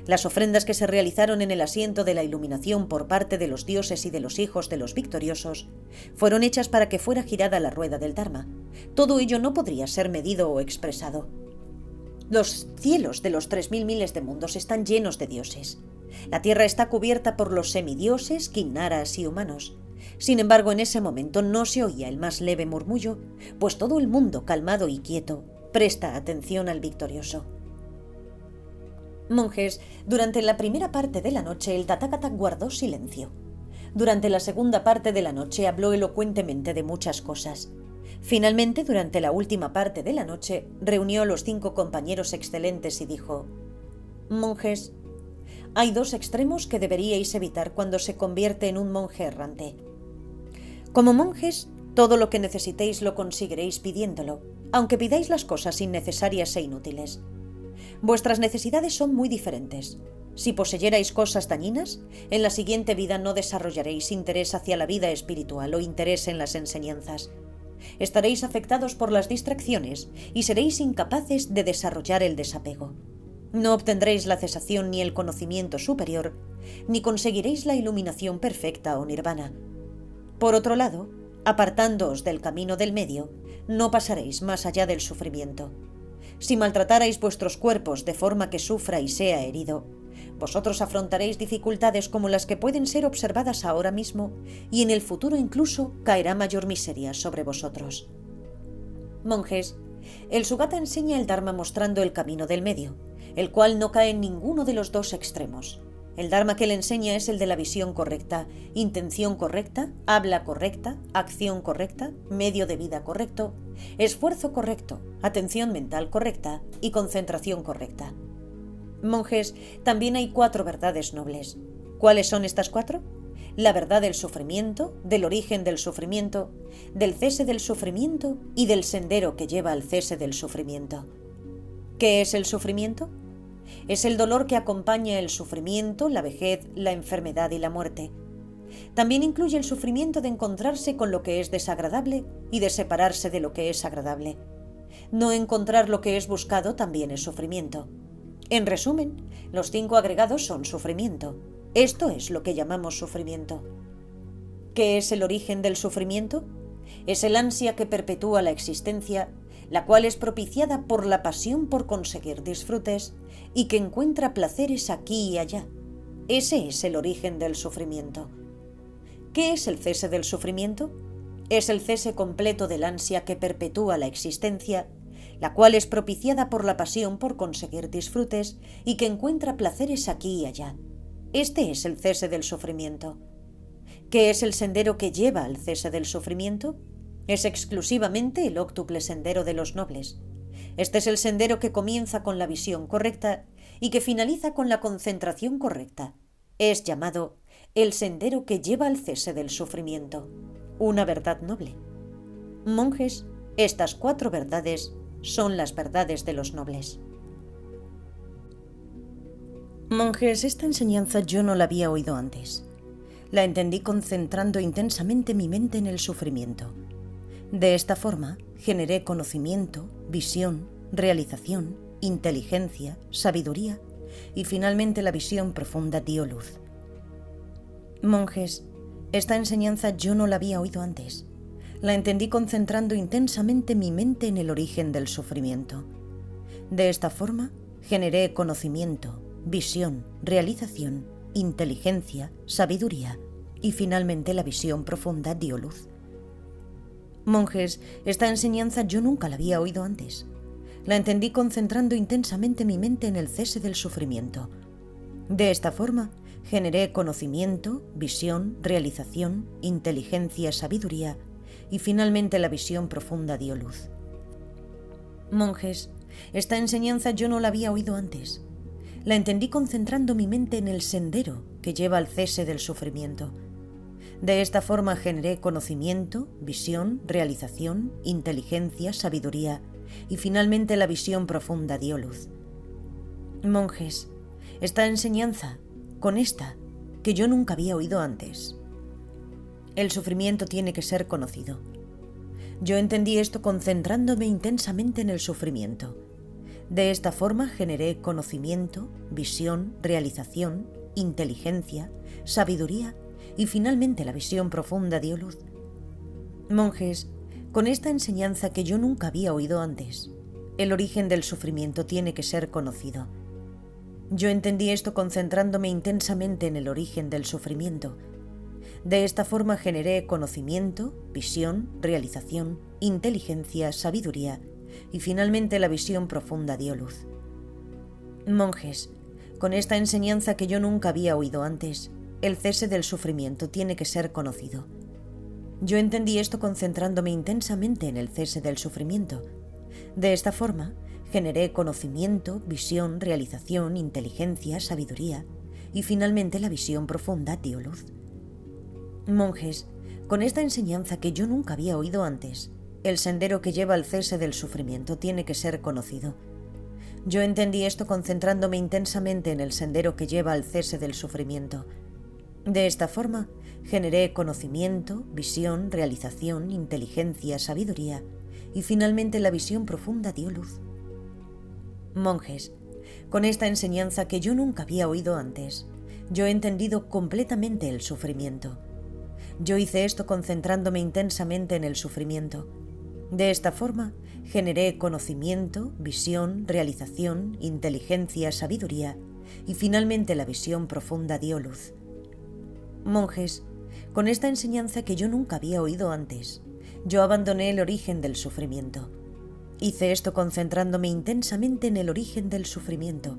Speaker 1: Las ofrendas que se realizaron en el asiento de la iluminación por parte de los dioses y de los hijos de los victoriosos fueron hechas para que fuera girada la rueda del Dharma. Todo ello no podría ser medido o expresado. Los cielos de los 3000 miles de mundos están llenos de dioses. La tierra está cubierta por los semidioses, kinnaras y humanos. Sin embargo, en ese momento no se oía el más leve murmullo, pues todo el mundo, calmado y quieto, presta atención al victorioso. Monjes, durante la primera parte de la noche el Tathagata guardó silencio. Durante la segunda parte de la noche habló elocuentemente de muchas cosas. Finalmente, durante la última parte de la noche, reunió a los 5 compañeros excelentes y dijo: «Monjes, hay 2 extremos que deberíais evitar cuando se convierte en un monje errante. Como monjes, todo lo que necesitéis lo conseguiréis pidiéndolo, aunque pidáis las cosas innecesarias e inútiles. Vuestras necesidades son muy diferentes. Si poseyerais cosas dañinas, en la siguiente vida no desarrollaréis interés hacia la vida espiritual o interés en las enseñanzas. Estaréis afectados por las distracciones y seréis incapaces de desarrollar el desapego. No obtendréis la cesación ni el conocimiento superior, ni conseguiréis la iluminación perfecta o nirvana. Por otro lado, apartándoos del camino del medio, no pasaréis más allá del sufrimiento. Si maltratarais vuestros cuerpos de forma que sufra y sea herido, vosotros afrontaréis dificultades como las que pueden ser observadas ahora mismo, y en el futuro incluso caerá mayor miseria sobre vosotros. Monjes, el Sugata enseña el Dharma mostrando el camino del medio, el cual no cae en ninguno de los 2 extremos. El Dharma que le enseña es el de la visión correcta, intención correcta, habla correcta, acción correcta, medio de vida correcto, esfuerzo correcto, atención mental correcta y concentración correcta. Monjes, también hay 4 verdades nobles. ¿Cuáles son estas 4? La verdad del sufrimiento, del origen del sufrimiento, del cese del sufrimiento y del sendero que lleva al cese del sufrimiento. ¿Qué es el sufrimiento? Es el dolor que acompaña el sufrimiento, la vejez, la enfermedad y la muerte. También incluye el sufrimiento de encontrarse con lo que es desagradable y de separarse de lo que es agradable. No encontrar lo que es buscado también es sufrimiento. En resumen, los 5 agregados son sufrimiento. Esto es lo que llamamos sufrimiento. ¿Qué es el origen del sufrimiento? Es el ansia que perpetúa la existencia, la cual es propiciada por la pasión por conseguir disfrutes y que encuentra placeres aquí y allá. Ese es el origen del sufrimiento. ¿Qué es el cese del sufrimiento? Es el cese completo del ansia que perpetúa la existencia, la cual es propiciada por la pasión por conseguir disfrutes y que encuentra placeres aquí y allá. Este es el cese del sufrimiento. ¿Qué es el sendero que lleva al cese del sufrimiento? Es exclusivamente el óctuple sendero de los nobles. Este es el sendero que comienza con la visión correcta y que finaliza con la concentración correcta. Es llamado el sendero que lleva al cese del sufrimiento, una verdad noble. Monjes, estas 4 verdades son las verdades de los nobles. Monjes, esta enseñanza yo no la había oído antes. La entendí concentrando intensamente mi mente en el sufrimiento. De esta forma, generé conocimiento, visión, realización, inteligencia, sabiduría y finalmente la visión profunda dio luz. Monjes, esta enseñanza yo no la había oído antes. La entendí concentrando intensamente mi mente en el origen del sufrimiento. De esta forma, generé conocimiento, visión, realización, inteligencia, sabiduría y finalmente la visión profunda dio luz. Monjes, esta enseñanza yo nunca la había oído antes. La entendí concentrando intensamente mi mente en el cese del sufrimiento. De esta forma, generé conocimiento, visión, realización, inteligencia, sabiduría y finalmente la visión profunda dio luz. Monjes, esta enseñanza yo no la había oído antes. La entendí concentrando mi mente en el sendero que lleva al cese del sufrimiento. De esta forma generé conocimiento, visión, realización, inteligencia, sabiduría y finalmente la visión profunda dio luz. Monjes, esta enseñanza, con esta, que yo nunca había oído antes. El sufrimiento tiene que ser conocido. Yo entendí esto concentrándome intensamente en el sufrimiento. De esta forma generé conocimiento, visión, realización, inteligencia, sabiduría y finalmente la visión profunda dio luz. Monjes, con esta enseñanza que yo nunca había oído antes, el origen del sufrimiento tiene que ser conocido. Yo entendí esto concentrándome intensamente en el origen del sufrimiento. De esta forma generé conocimiento, visión, realización, inteligencia, sabiduría y finalmente la visión profunda dio luz. Monjes, con esta enseñanza que yo nunca había oído antes, El cese del sufrimiento tiene que ser conocido. Yo entendí esto concentrándome intensamente en el cese del sufrimiento. De esta forma, generé conocimiento, visión, realización, inteligencia, sabiduría y finalmente la visión profunda dio luz. Monjes, con esta enseñanza que yo nunca había oído antes, el sendero que lleva al cese del sufrimiento tiene que ser conocido. Yo entendí esto concentrándome intensamente en el sendero que lleva al cese del sufrimiento. De esta forma, generé conocimiento, visión, realización, inteligencia, sabiduría y finalmente la visión profunda dio luz. Monjes, con esta enseñanza que yo nunca había oído antes, yo he entendido completamente el sufrimiento. Yo hice esto concentrándome intensamente en el sufrimiento. De esta forma, generé conocimiento, visión, realización, inteligencia, sabiduría y finalmente la visión profunda dio luz. Monjes, con esta enseñanza que yo nunca había oído antes, yo abandoné el origen del sufrimiento. Hice esto concentrándome intensamente en el origen del sufrimiento.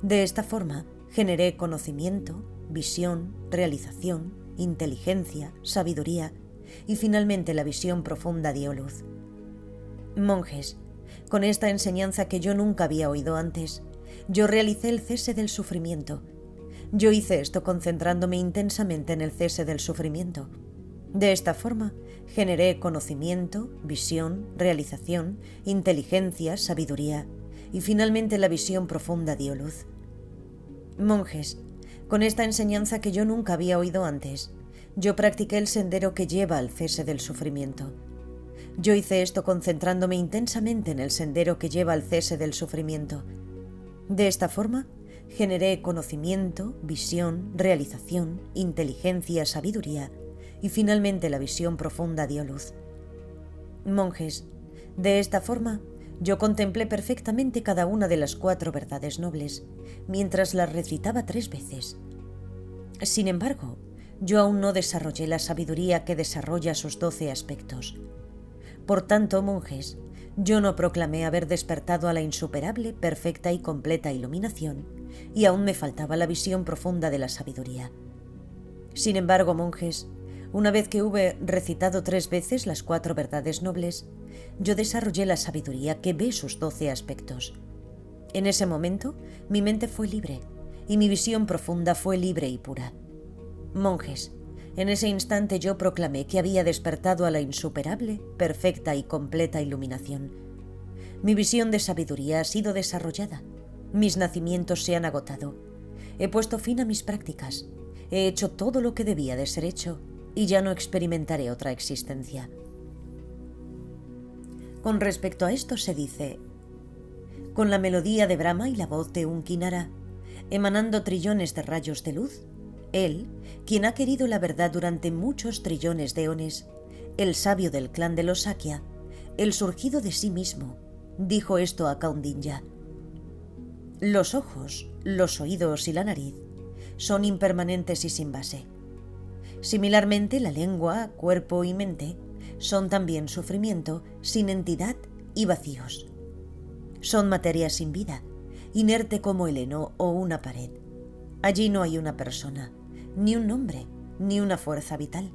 Speaker 1: De esta forma, generé conocimiento, visión, realización, inteligencia, sabiduría y finalmente la visión profunda dio luz. Monjes, con esta enseñanza que yo nunca había oído antes, yo realicé el cese del sufrimiento. Yo hice esto concentrándome intensamente en el cese del sufrimiento. De esta forma, generé conocimiento, visión, realización, inteligencia, sabiduría y finalmente la visión profunda dio luz. Monjes, con esta enseñanza que yo nunca había oído antes, yo practiqué el sendero que lleva al cese del sufrimiento. Yo hice esto concentrándome intensamente en el sendero que lleva al cese del sufrimiento. De esta forma, generé conocimiento, visión, realización, inteligencia, sabiduría y finalmente la visión profunda dio luz. Monjes, de esta forma, yo contemplé perfectamente cada una de las 4 verdades nobles, mientras las recitaba 3 veces. Sin embargo, yo aún no desarrollé la sabiduría que desarrolla sus 12 aspectos. Por tanto, monjes, yo no proclamé haber despertado a la insuperable, perfecta y completa iluminación, y aún me faltaba la visión profunda de la sabiduría. Sin embargo, monjes, una vez que hube recitado 3 veces las 4 verdades nobles, yo desarrollé la sabiduría que ve sus 12 aspectos. En ese momento, mi mente fue libre, y mi visión profunda fue libre y pura. Monjes, en ese instante yo proclamé que había despertado a la insuperable, perfecta y completa iluminación. Mi visión de sabiduría ha sido desarrollada. Mis nacimientos se han agotado. He puesto fin a mis prácticas. He hecho todo lo que debía de ser hecho y ya no experimentaré otra existencia. Con respecto a esto se dice: con la melodía de Brahma y la voz de un Kinara, emanando trillones de rayos de luz, él, quien ha querido la verdad durante muchos trillones de eones, el sabio del clan de los Sakya, el surgido de sí mismo, dijo esto a Kaundinya: los ojos, los oídos y la nariz son impermanentes y sin base. Similarmente, la lengua, cuerpo y mente son también sufrimiento, sin entidad y vacíos. Son materia sin vida, inerte como el heno o una pared. Allí no hay una persona, ni un nombre, ni una fuerza vital.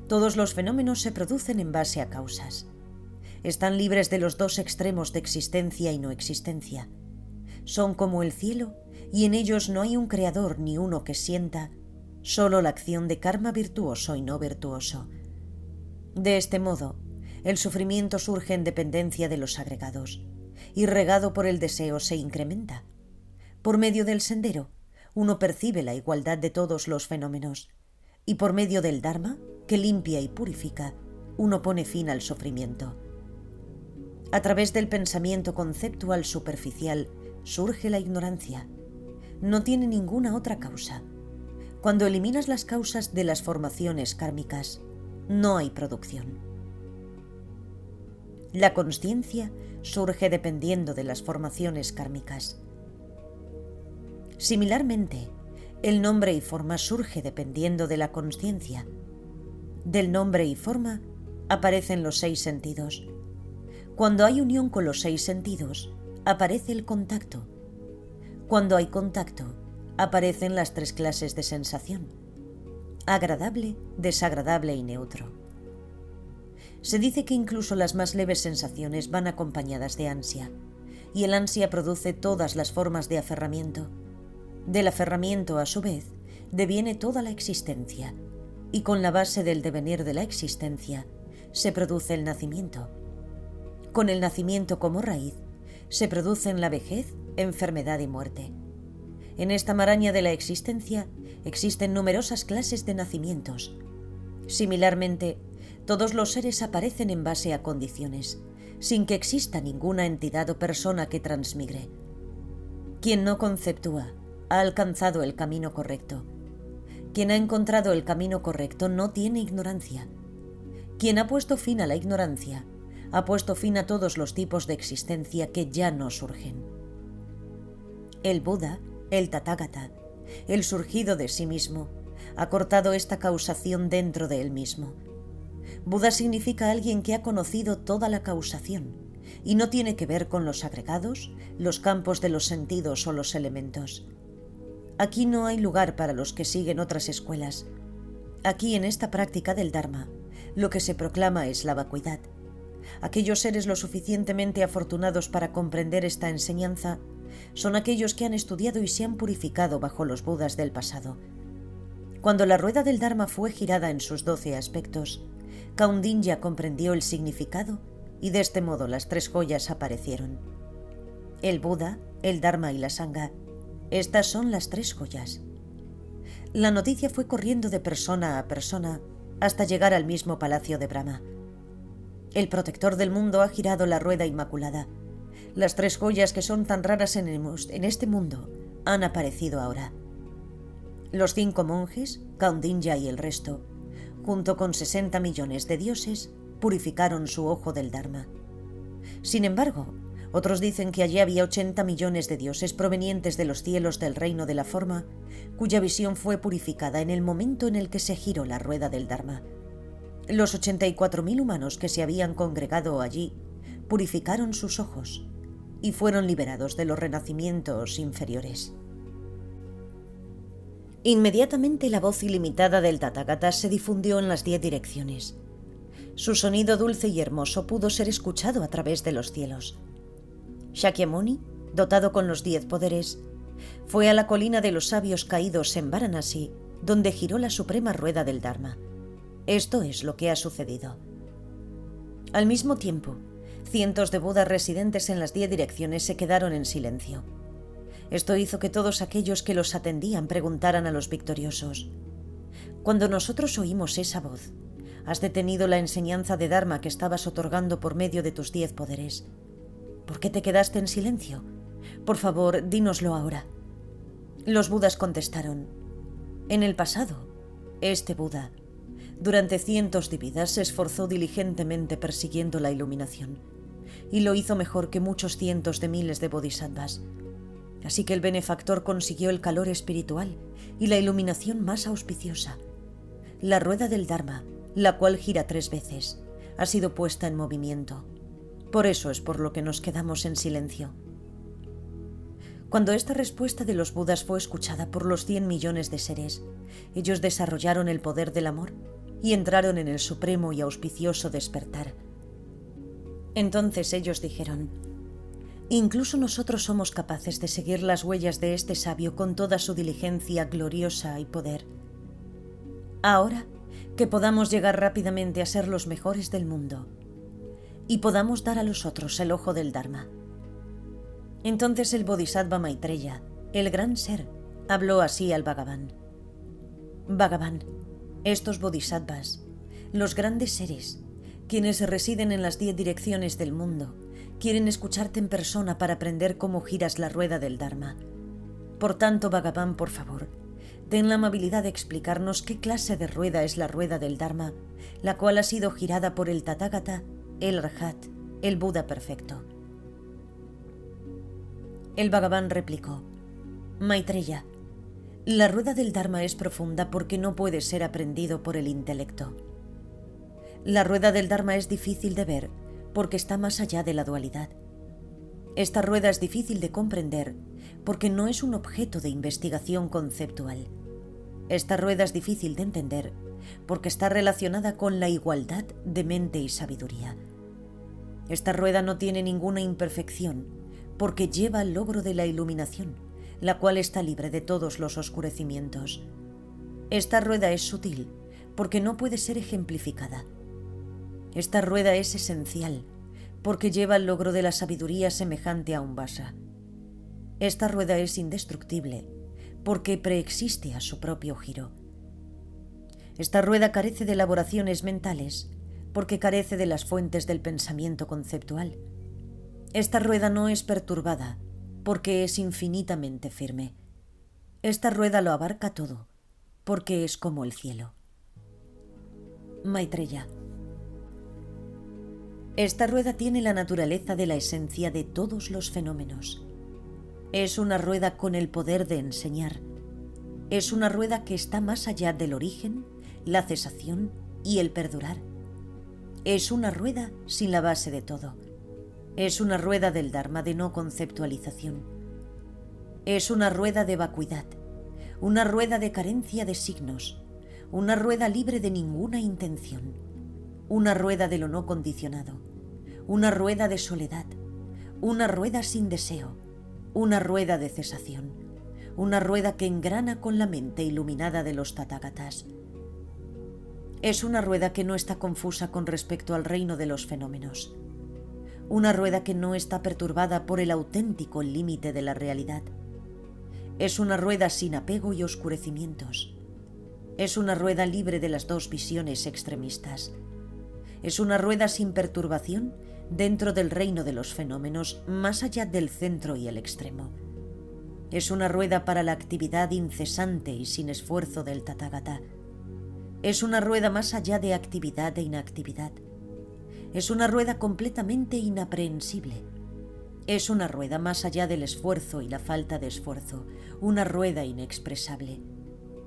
Speaker 1: Todos los fenómenos se producen en base a causas. Están libres de los 2 extremos de existencia y no existencia. Son como el cielo, y en ellos no hay un creador ni uno que sienta, solo la acción de karma virtuoso y no virtuoso. De este modo, el sufrimiento surge en dependencia de los agregados, y regado por el deseo se incrementa. Por medio del sendero, uno percibe la igualdad de todos los fenómenos, y por medio del Dharma, que limpia y purifica, uno pone fin al sufrimiento. A través del pensamiento conceptual superficial surge la ignorancia. No tiene ninguna otra causa. Cuando eliminas las causas de las formaciones kármicas, no hay producción. La consciencia surge dependiendo de las formaciones kármicas. Similarmente, el nombre y forma surge dependiendo de la consciencia. Del nombre y forma aparecen los 6 sentidos. Cuando hay unión con los 6 sentidos, aparece el contacto. Cuando hay contacto, aparecen las 3 clases de sensación: agradable, desagradable y neutro. Se dice que incluso las más leves sensaciones van acompañadas de ansia, y el ansia produce todas las formas de aferramiento. Del aferramiento, a su vez, deviene toda la existencia, y con la base del devenir de la existencia se produce el nacimiento. Con el nacimiento como raíz, se producen la vejez, enfermedad y muerte. En esta maraña de la existencia existen numerosas clases de nacimientos. Similarmente, todos los seres aparecen en base a condiciones, sin que exista ninguna entidad o persona que transmigre. Quien no conceptúa ha alcanzado el camino correcto. Quien ha encontrado el camino correcto no tiene ignorancia. Quien ha puesto fin a la ignorancia ha puesto fin a todos los tipos de existencia que ya no surgen. El Buda, el Tathagata, el surgido de sí mismo, ha cortado esta causación dentro de él mismo. Buda significa alguien que ha conocido toda la causación y no tiene que ver con los agregados, los campos de los sentidos o los elementos. Aquí no hay lugar para los que siguen otras escuelas. Aquí, en esta práctica del Dharma, lo que se proclama es la vacuidad. Aquellos seres lo suficientemente afortunados para comprender esta enseñanza son aquellos que han estudiado y se han purificado bajo los Budas del pasado. Cuando la rueda del Dharma fue girada en sus 12 aspectos, Kaundinya comprendió el significado y de este modo las 3 joyas aparecieron. El Buda, el Dharma y la Sangha. Estas son las 3 joyas. La noticia fue corriendo de persona a persona hasta llegar al mismo palacio de Brahma. El protector del mundo ha girado la rueda inmaculada. Las 3 joyas que son tan raras en este mundo han aparecido ahora. Los 5 monjes, Kaundinya y el resto, junto con 60 millones de dioses, purificaron su ojo del Dharma. Sin embargo, otros dicen que allí había 80 millones de dioses provenientes de los cielos del reino de la forma, cuya visión fue purificada en el momento en el que se giró la rueda del Dharma. Los 84.000 humanos que se habían congregado allí purificaron sus ojos y fueron liberados de los renacimientos inferiores. Inmediatamente la voz ilimitada del Tathagata se difundió en las 10 direcciones. Su sonido dulce y hermoso pudo ser escuchado a través de los cielos. Shakyamuni, dotado con los 10 poderes, fue a la colina de los sabios caídos en Varanasi, donde giró la suprema rueda del Dharma. Esto es lo que ha sucedido. Al mismo tiempo, cientos de Budas residentes en las 10 direcciones se quedaron en silencio. Esto hizo que todos aquellos que los atendían preguntaran a los victoriosos: «Cuando nosotros oímos esa voz, has detenido la enseñanza de Dharma que estabas otorgando por medio de tus 10 poderes. ¿Por qué te quedaste en silencio? Por favor, dínoslo ahora». Los Budas contestaron: «En el pasado, este Buda, durante cientos de vidas, se esforzó diligentemente persiguiendo la iluminación, y lo hizo mejor que muchos cientos de miles de bodhisattvas. Así que el benefactor consiguió el calor espiritual y la iluminación más auspiciosa. La rueda del Dharma, la cual gira 3 veces, ha sido puesta en movimiento. Por eso es por lo que nos quedamos en silencio». Cuando esta respuesta de los Budas fue escuchada por los 100 millones de seres, ellos desarrollaron el poder del amor y entraron en el supremo y auspicioso despertar. Entonces ellos dijeron: «Incluso nosotros somos capaces de seguir las huellas de este sabio con toda su diligencia gloriosa y poder. Ahora que podamos llegar rápidamente a ser los mejores del mundo y podamos dar a los otros el ojo del Dharma». Entonces el Bodhisattva Maitreya, el gran ser, habló así al Bhagavan: «Bhagavan, estos bodhisattvas, los grandes seres, quienes residen en las 10 direcciones del mundo, quieren escucharte en persona para aprender cómo giras la rueda del Dharma. Por tanto, Bhagavan, por favor, ten la amabilidad de explicarnos qué clase de rueda es la rueda del Dharma, la cual ha sido girada por el Tathagata, el Arhat, el Buda perfecto». El Bhagavan replicó: «Maitreya, la rueda del Dharma es profunda porque no puede ser aprendido por el intelecto. La rueda del Dharma es difícil de ver porque está más allá de la dualidad. Esta rueda es difícil de comprender porque no es un objeto de investigación conceptual. Esta rueda es difícil de entender porque está relacionada con la igualdad de mente y sabiduría. Esta rueda no tiene ninguna imperfección porque lleva al logro de la iluminación, la cual está libre de todos los oscurecimientos. Esta rueda es sutil porque no puede ser ejemplificada. Esta rueda es esencial porque lleva al logro de la sabiduría semejante a un vasa. Esta rueda es indestructible porque preexiste a su propio giro. Esta rueda carece de elaboraciones mentales porque carece de las fuentes del pensamiento conceptual. Esta rueda no es perturbada porque es infinitamente firme. Esta rueda lo abarca todo porque es como el cielo. Maitreya. Esta rueda tiene la naturaleza de la esencia de todos los fenómenos. Es una rueda con el poder de enseñar. Es una rueda que está más allá del origen, la cesación y el perdurar. Es una rueda sin la base de todo. Es una rueda del Dharma de no conceptualización. Es una rueda de vacuidad, una rueda de carencia de signos, una rueda libre de ninguna intención, una rueda de lo no condicionado, una rueda de soledad, una rueda sin deseo, una rueda de cesación, una rueda que engrana con la mente iluminada de los Tathagatas. Es una rueda que no está confusa con respecto al reino de los fenómenos, una rueda que no está perturbada por el auténtico límite de la realidad. Es una rueda sin apego y oscurecimientos. Es una rueda libre de las dos visiones extremistas. Es una rueda sin perturbación dentro del reino de los fenómenos, más allá del centro y el extremo. Es una rueda para la actividad incesante y sin esfuerzo del Tathagata. Es una rueda más allá de actividad e inactividad. Es una rueda completamente inaprehensible. Es una rueda más allá del esfuerzo y la falta de esfuerzo, una rueda inexpresable.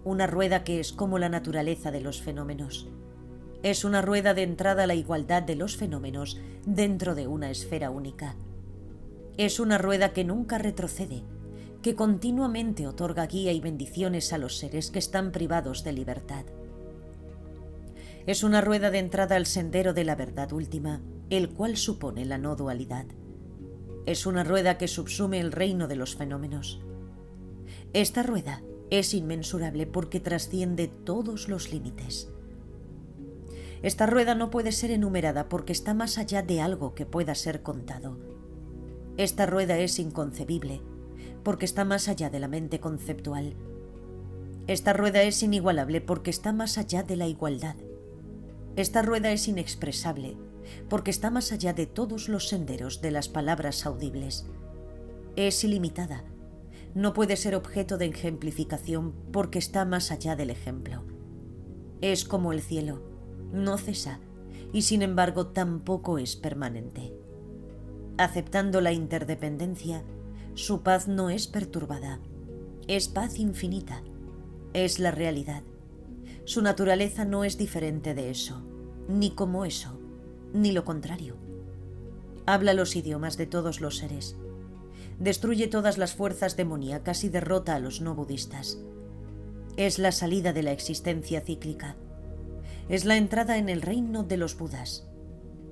Speaker 1: Una rueda que es como la naturaleza de los fenómenos. Es una rueda de entrada a la igualdad de los fenómenos dentro de una esfera única. Es una rueda que nunca retrocede, que continuamente otorga guía y bendiciones a los seres que están privados de libertad. Es una rueda de entrada al sendero de la verdad última, el cual supone la no dualidad. Es una rueda que subsume el reino de los fenómenos. Esta rueda es inmensurable porque trasciende todos los límites. Esta rueda no puede ser enumerada porque está más allá de algo que pueda ser contado. Esta rueda es inconcebible porque está más allá de la mente conceptual. Esta rueda es inigualable porque está más allá de la igualdad. Esta rueda es inexpresable porque está más allá de todos los senderos de las palabras audibles. Es ilimitada. No puede ser objeto de ejemplificación porque está más allá del ejemplo. Es como el cielo, no cesa y sin embargo tampoco es permanente. Aceptando la interdependencia, su paz no es perturbada, es paz infinita, es la realidad. Su naturaleza no es diferente de eso, ni como eso, ni lo contrario. Habla los idiomas de todos los seres. Destruye todas las fuerzas demoníacas y derrota a los no budistas. Es la salida de la existencia cíclica. Es la entrada en el reino de los Budas.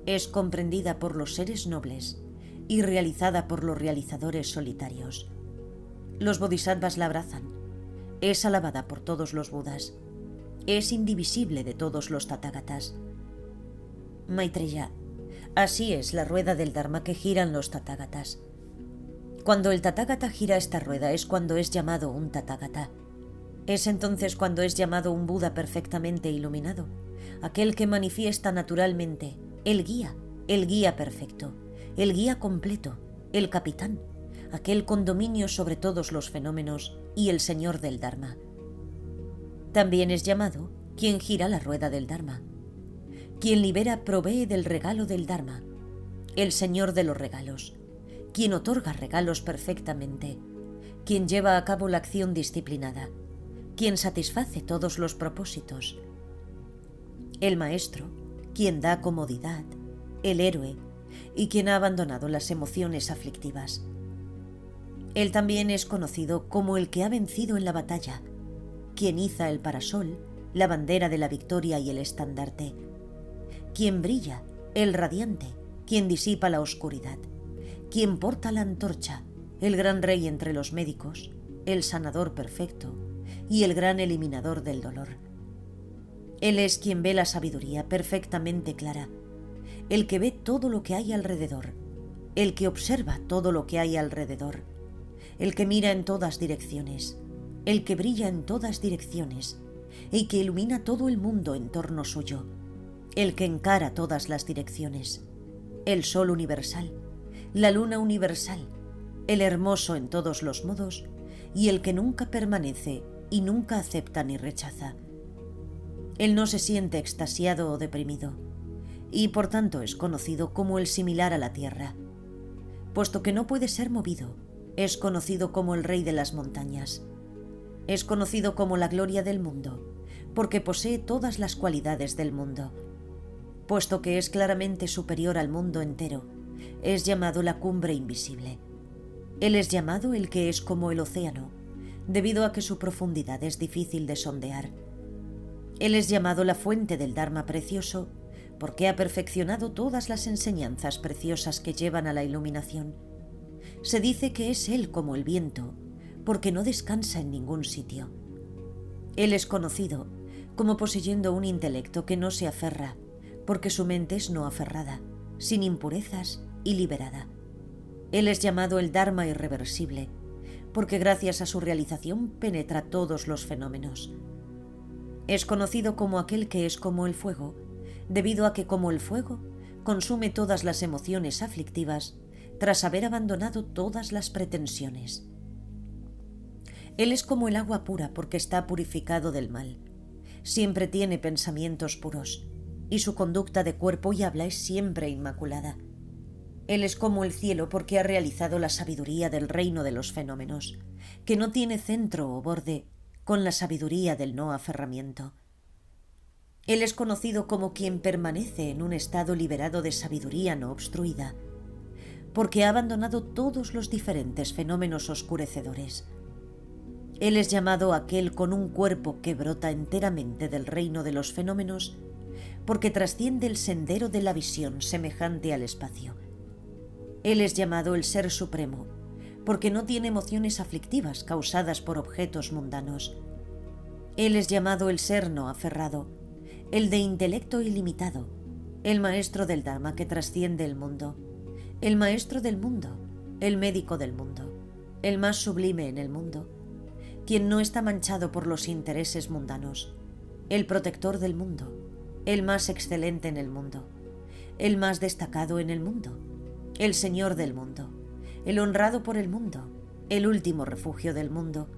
Speaker 1: Es comprendida por los seres nobles y realizada por los realizadores solitarios. Los bodhisattvas la abrazan. Es alabada por todos los Budas. Es indivisible de todos los Tathagatas. Maitreya, así es la rueda del Dharma que giran los Tathagatas. Cuando el Tathagata gira esta rueda es cuando es llamado un Tathagata. Es entonces cuando es llamado un Buda perfectamente iluminado, aquel que manifiesta naturalmente, el guía perfecto, el guía completo, el capitán, aquel con dominio sobre todos los fenómenos y el señor del Dharma. También es llamado quien gira la rueda del Dharma. Quien libera provee del regalo del Dharma, el señor de los regalos, quien otorga regalos perfectamente, quien lleva a cabo la acción disciplinada, quien satisface todos los propósitos. El maestro, quien da comodidad, el héroe y quien ha abandonado las emociones aflictivas. Él también es conocido como el que ha vencido en la batalla, quien iza el parasol, la bandera de la victoria y el estandarte, quien brilla, el radiante, quien disipa la oscuridad, quien porta la antorcha, el gran rey entre los médicos, el sanador perfecto y el gran eliminador del dolor. Él es quien ve la sabiduría perfectamente clara, el que ve todo lo que hay alrededor, el que observa todo lo que hay alrededor, el que mira en todas direcciones, el que brilla en todas direcciones y que ilumina todo el mundo en torno suyo, el que encara todas las direcciones, el sol universal, la luna universal, el hermoso en todos los modos y el que nunca permanece y nunca acepta ni rechaza. Él no se siente extasiado o deprimido y por tanto es conocido como el similar a la tierra. Puesto que no puede ser movido, es conocido como el rey de las montañas. Es conocido como la gloria del mundo, porque posee todas las cualidades del mundo. Puesto que es claramente superior al mundo entero, es llamado la cumbre invisible. Él es llamado el que es como el océano, debido a que su profundidad es difícil de sondear. Él es llamado la fuente del Dharma precioso, porque ha perfeccionado todas las enseñanzas preciosas que llevan a la iluminación. Se dice que es Él como el viento, porque no descansa en ningún sitio. Él es conocido como poseyendo un intelecto que no se aferra, porque su mente es no aferrada, sin impurezas y liberada. Él es llamado el Dharma irreversible, porque gracias a su realización penetra todos los fenómenos. Es conocido como aquel que es como el fuego, debido a que como el fuego consume todas las emociones aflictivas tras haber abandonado todas las pretensiones. Él es como el agua pura porque está purificado del mal. Siempre tiene pensamientos puros y su conducta de cuerpo y habla es siempre inmaculada. Él es como el cielo porque ha realizado la sabiduría del reino de los fenómenos, que no tiene centro o borde, con la sabiduría del no aferramiento. Él es conocido como quien permanece en un estado liberado de sabiduría no obstruida, porque ha abandonado todos los diferentes fenómenos oscurecedores. Él es llamado aquel con un cuerpo que brota enteramente del reino de los fenómenos, porque trasciende el sendero de la visión semejante al espacio. Él es llamado el Ser Supremo, porque no tiene emociones aflictivas causadas por objetos mundanos. Él es llamado el Ser No Aferrado, el de intelecto ilimitado, el maestro del Dharma que trasciende el mundo, el maestro del mundo, el médico del mundo, el más sublime en el mundo, quien no está manchado por los intereses mundanos, el protector del mundo, el más excelente en el mundo, el más destacado en el mundo, el Señor del mundo, el honrado por el mundo, el último refugio del mundo,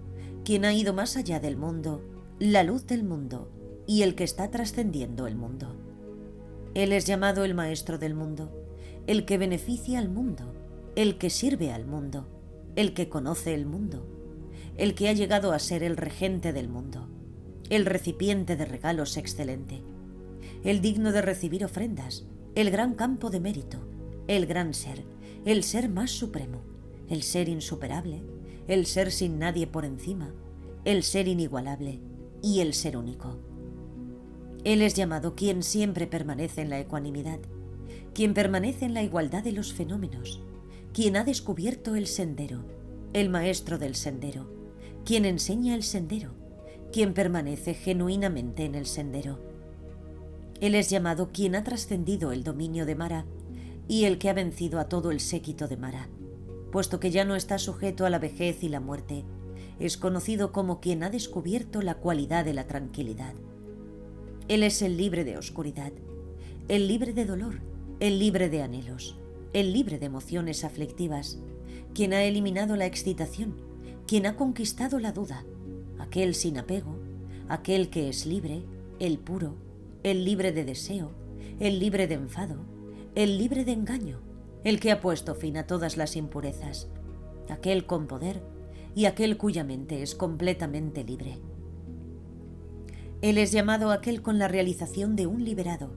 Speaker 1: quien ha ido más allá del mundo, la luz del mundo y el que está trascendiendo el mundo. Él es llamado el maestro del mundo, el que beneficia al mundo, el que sirve al mundo, el que conoce el mundo, el que ha llegado a ser el regente del mundo, el recipiente de regalos excelente, el digno de recibir ofrendas, el gran campo de mérito, el gran ser, el ser más supremo, el ser insuperable, el ser sin nadie por encima, el ser inigualable y el ser único. Él es llamado quien siempre permanece en la ecuanimidad, quien permanece en la igualdad de los fenómenos, quien ha descubierto el sendero, el maestro del sendero, quien enseña el sendero, quien permanece genuinamente en el sendero. Él es llamado quien ha trascendido el dominio de Mara y el que ha vencido a todo el séquito de Mara, puesto que ya no está sujeto a la vejez y la muerte, es conocido como quien ha descubierto la cualidad de la tranquilidad. Él es el libre de oscuridad, el libre de dolor, el libre de anhelos, el libre de emociones aflictivas, quien ha eliminado la excitación, quien ha conquistado la duda, aquel sin apego, aquel que es libre, el puro, el libre de deseo, el libre de enfado, el libre de engaño, el que ha puesto fin a todas las impurezas, aquel con poder y aquel cuya mente es completamente libre. Él es llamado aquel con la realización de un liberado,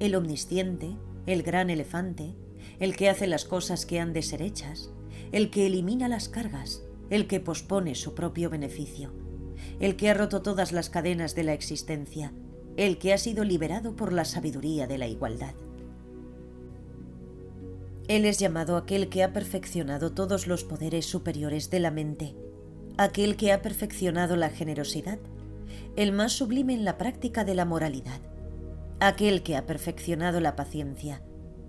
Speaker 1: el omnisciente, el gran elefante, el que hace las cosas que han de ser hechas, el que elimina las cargas, el que pospone su propio beneficio, el que ha roto todas las cadenas de la existencia, el que ha sido liberado por la sabiduría de la igualdad. Él es llamado aquel que ha perfeccionado todos los poderes superiores de la mente, aquel que ha perfeccionado la generosidad, el más sublime en la práctica de la moralidad, aquel que ha perfeccionado la paciencia,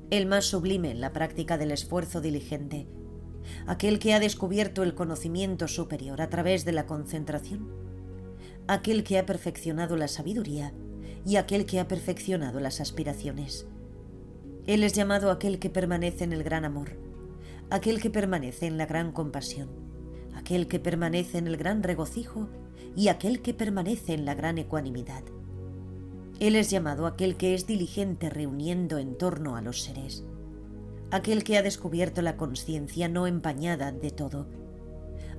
Speaker 1: el más sublime en la práctica del esfuerzo diligente, aquel que ha descubierto el conocimiento superior a través de la concentración, aquel que ha perfeccionado la sabiduría y aquel que ha perfeccionado las aspiraciones. Él es llamado aquel que permanece en el gran amor, aquel que permanece en la gran compasión, aquel que permanece en el gran regocijo y aquel que permanece en la gran ecuanimidad. Él es llamado aquel que es diligente reuniendo en torno a los seres, aquel que ha descubierto la consciencia no empañada de todo,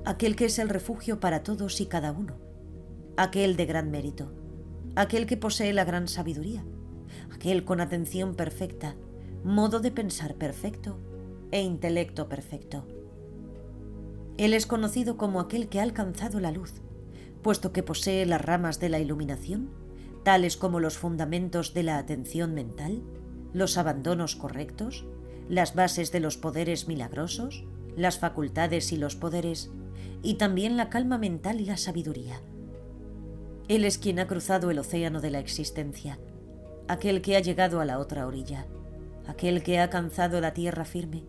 Speaker 1: aquel que es el refugio para todos y cada uno, aquel de gran mérito, aquel que posee la gran sabiduría, aquel con atención perfecta, modo de pensar perfecto e intelecto perfecto. Él es conocido como aquel que ha alcanzado la luz, puesto que posee las ramas de la iluminación, tales como los fundamentos de la atención mental, los abandonos correctos, las bases de los poderes milagrosos, las facultades y los poderes, y también la calma mental y la sabiduría. Él es quien ha cruzado el océano de la existencia, aquel que ha llegado a la otra orilla, aquel que ha alcanzado la tierra firme,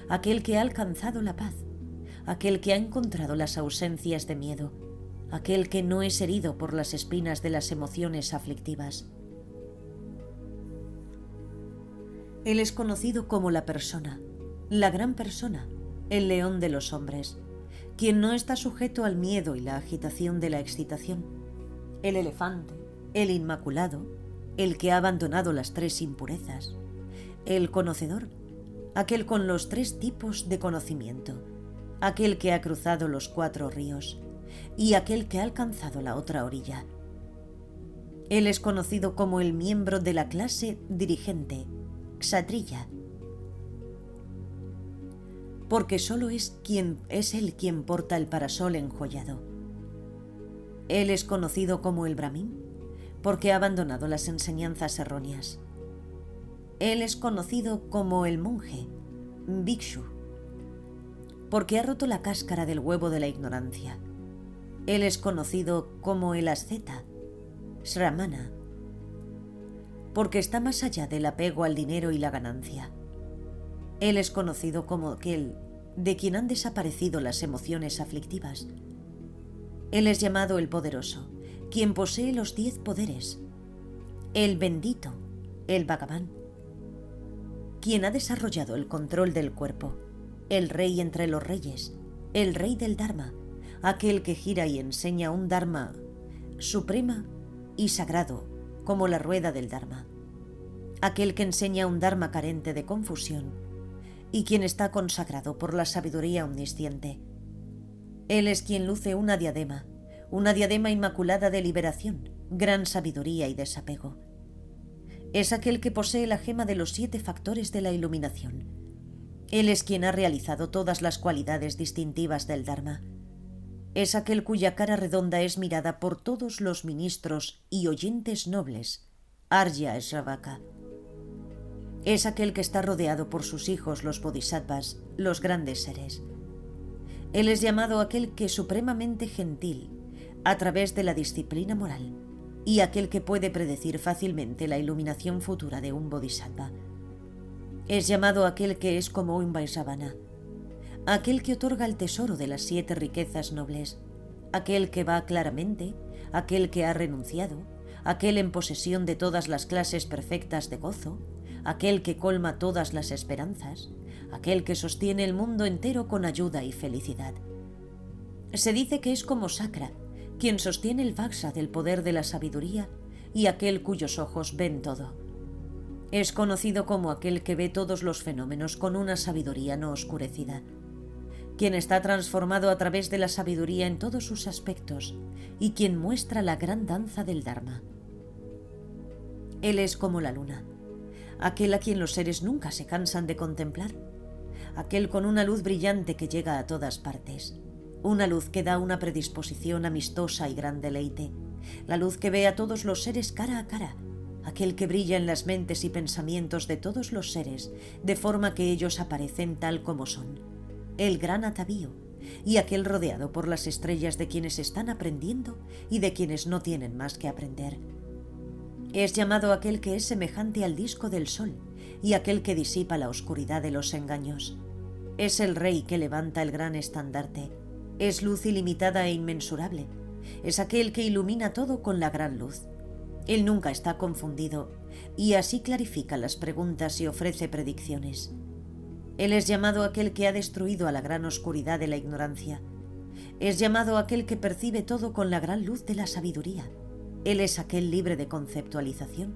Speaker 1: aquel que ha alcanzado la paz, aquel que ha encontrado las ausencias de miedo, aquel que no es herido por las espinas de las emociones aflictivas. Él es conocido como la persona, la gran persona, el león de los hombres, quien no está sujeto al miedo y la agitación de la excitación, el elefante, el inmaculado, el que ha abandonado las tres impurezas, el conocedor, aquel con los tres tipos de conocimiento, aquel que ha cruzado los 4 ríos y aquel que ha alcanzado la otra orilla. Él es conocido como el miembro de la clase dirigente, Kshatriya, porque solo es él quien porta el parasol enjollado. Él es conocido como el Brahmin, porque ha abandonado las enseñanzas erróneas. Él es conocido como el monje, Bhikshu, porque ha roto la cáscara del huevo de la ignorancia. Él es conocido como el asceta, Shramana, porque está más allá del apego al dinero y la ganancia. Él es conocido como aquel de quien han desaparecido las emociones aflictivas. Él es llamado el poderoso, quien posee los 10 poderes, el bendito, el Bhagavan, quien ha desarrollado el control del cuerpo, el rey entre los reyes, el rey del Dharma, aquel que gira y enseña un Dharma suprema y sagrado como la rueda del Dharma, aquel que enseña un Dharma carente de confusión y quien está consagrado por la sabiduría omnisciente. Él es quien luce una diadema inmaculada de liberación, gran sabiduría y desapego. Es aquel que posee la gema de los 7 factores de la iluminación. Él es quien ha realizado todas las cualidades distintivas del Dharma. Es aquel cuya cara redonda es mirada por todos los ministros y oyentes nobles, Arya Shravaka. Es aquel que está rodeado por sus hijos, los bodhisattvas, los grandes seres. Él es llamado aquel que es supremamente gentil, a través de la disciplina moral, y aquel que puede predecir fácilmente la iluminación futura de un bodhisattva. Es llamado aquel que es como un Vaisravana, aquel que otorga el tesoro de las 7 riquezas nobles, aquel que va claramente, aquel que ha renunciado, aquel en posesión de todas las clases perfectas de gozo, aquel que colma todas las esperanzas, aquel que sostiene el mundo entero con ayuda y felicidad. Se dice que es como Sakra, quien sostiene el Vaksha del poder de la sabiduría y aquel cuyos ojos ven todo. Es conocido como aquel que ve todos los fenómenos con una sabiduría no oscurecida, quien está transformado a través de la sabiduría en todos sus aspectos y quien muestra la gran danza del Dharma. Él es como la luna, aquel a quien los seres nunca se cansan de contemplar, aquel con una luz brillante que llega a todas partes, una luz que da una predisposición amistosa y gran deleite, la luz que ve a todos los seres cara a cara, aquel que brilla en las mentes y pensamientos de todos los seres, de forma que ellos aparecen tal como son, el gran atavío, y aquel rodeado por las estrellas de quienes están aprendiendo y de quienes no tienen más que aprender. Es llamado aquel que es semejante al disco del sol y aquel que disipa la oscuridad de los engaños. Es el rey que levanta el gran estandarte, es luz ilimitada e inmensurable, es aquel que ilumina todo con la gran luz. Él nunca está confundido y así clarifica las preguntas y ofrece predicciones. Él es llamado aquel que ha destruido a la gran oscuridad de la ignorancia. Es llamado aquel que percibe todo con la gran luz de la sabiduría. Él es aquel libre de conceptualización.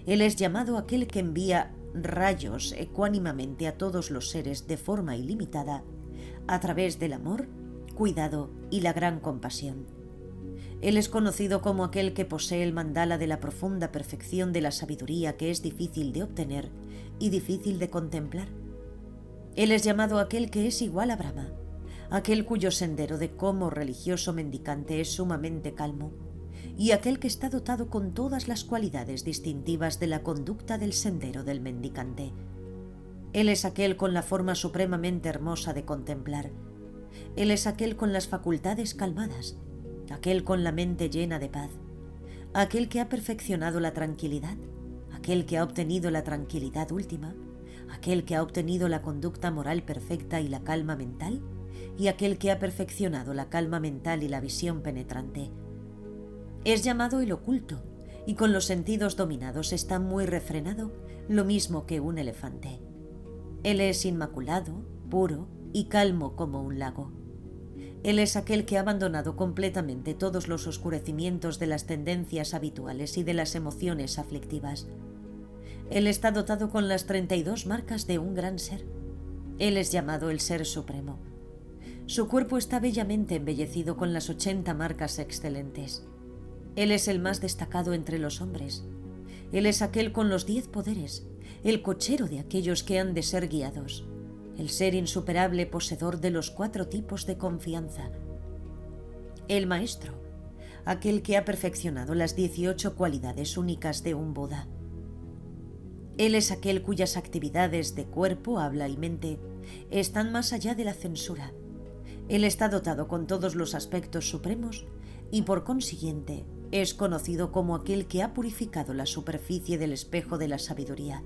Speaker 1: Él es llamado aquel que envía rayos ecuánimamente a todos los seres de forma ilimitada a través del amor, cuidado y la gran compasión. Él es conocido como aquel que posee el mandala de la profunda perfección de la sabiduría que es difícil de obtener y difícil de contemplar. Él es llamado aquel que es igual a Brahma, aquel cuyo sendero de como religioso mendicante es sumamente calmo, y aquel que está dotado con todas las cualidades distintivas de la conducta del sendero del mendicante. Él es aquel con la forma supremamente hermosa de contemplar. Él es aquel con las facultades calmadas, aquel con la mente llena de paz, aquel que ha perfeccionado la tranquilidad, aquel que ha obtenido la tranquilidad última, aquel que ha obtenido la conducta moral perfecta y la calma mental, y aquel que ha perfeccionado la calma mental y la visión penetrante. Es llamado el oculto, y con los sentidos dominados está muy refrenado, lo mismo que un elefante. Él es inmaculado, puro y calmo como un lago. Él es aquel que ha abandonado completamente todos los oscurecimientos de las tendencias habituales y de las emociones aflictivas. Él está dotado con las 32 marcas de un gran ser. Él es llamado el Ser Supremo. Su cuerpo está bellamente embellecido con las 80 marcas excelentes. Él es el más destacado entre los hombres. Él es aquel con los 10 poderes, el cochero de aquellos que han de ser guiados, el ser insuperable poseedor de los 4 tipos de confianza. El maestro, aquel que ha perfeccionado las 18 cualidades únicas de un Buda. Él es aquel cuyas actividades de cuerpo, habla y mente están más allá de la censura. Él está dotado con todos los aspectos supremos y por consiguiente es conocido como aquel que ha purificado la superficie del espejo de la sabiduría,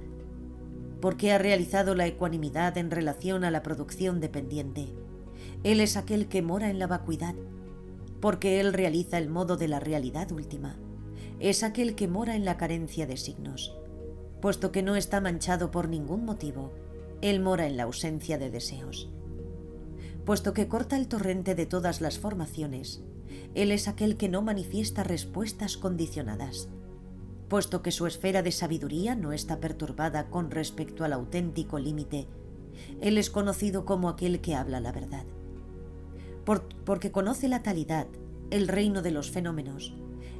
Speaker 1: porque ha realizado la ecuanimidad en relación a la producción dependiente. Él es aquel que mora en la vacuidad, porque él realiza el modo de la realidad última. Es aquel que mora en la carencia de signos, puesto que no está manchado por ningún motivo. Él mora en la ausencia de deseos. Puesto que corta el torrente de todas las formaciones, él es aquel que no manifiesta respuestas condicionadas. Puesto que su esfera de sabiduría no está perturbada con respecto al auténtico límite, él es conocido como aquel que habla la verdad. Porque conoce la talidad, el reino de los fenómenos,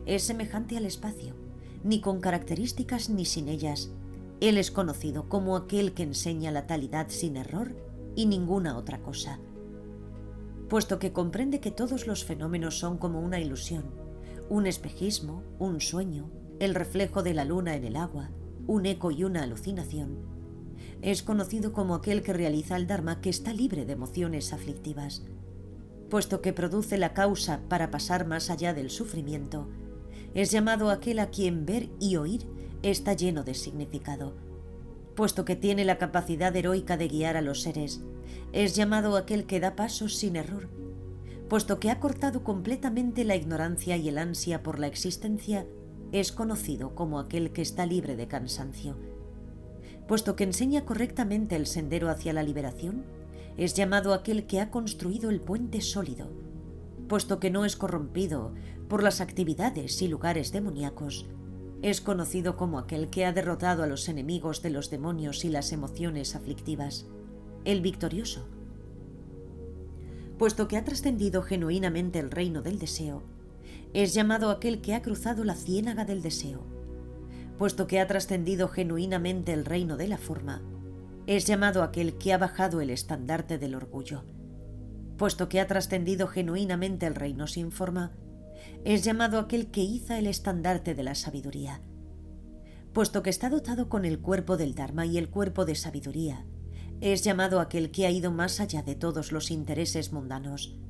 Speaker 1: es semejante al espacio, ni con características ni sin ellas. Él es conocido como aquel que enseña la talidad sin error y ninguna otra cosa. Puesto que comprende que todos los fenómenos son como una ilusión, un espejismo, un sueño, el reflejo de la luna en el agua, un eco y una alucinación, es conocido como aquel que realiza el Dharma que está libre de emociones aflictivas. Puesto que produce la causa para pasar más allá del sufrimiento, es llamado aquel a quien ver y oír está lleno de significado. Puesto que tiene la capacidad heroica de guiar a los seres, es llamado aquel que da pasos sin error. Puesto que ha cortado completamente la ignorancia y el ansia por la existencia, es conocido como aquel que está libre de cansancio. Puesto que enseña correctamente el sendero hacia la liberación, es llamado aquel que ha construido el puente sólido. Puesto que no es corrompido por las actividades y lugares demoníacos, es conocido como aquel que ha derrotado a los enemigos de los demonios y las emociones aflictivas, el victorioso. Puesto que ha trascendido genuinamente el reino del deseo, es llamado aquel que ha cruzado la ciénaga del deseo. Puesto que ha trascendido genuinamente el reino de la forma, es llamado aquel que ha bajado el estandarte del orgullo. Puesto que ha trascendido genuinamente el reino sin forma, es llamado aquel que iza el estandarte de la sabiduría. Puesto que está dotado con el cuerpo del Dharma y el cuerpo de sabiduría, es llamado aquel que ha ido más allá de todos los intereses mundanos.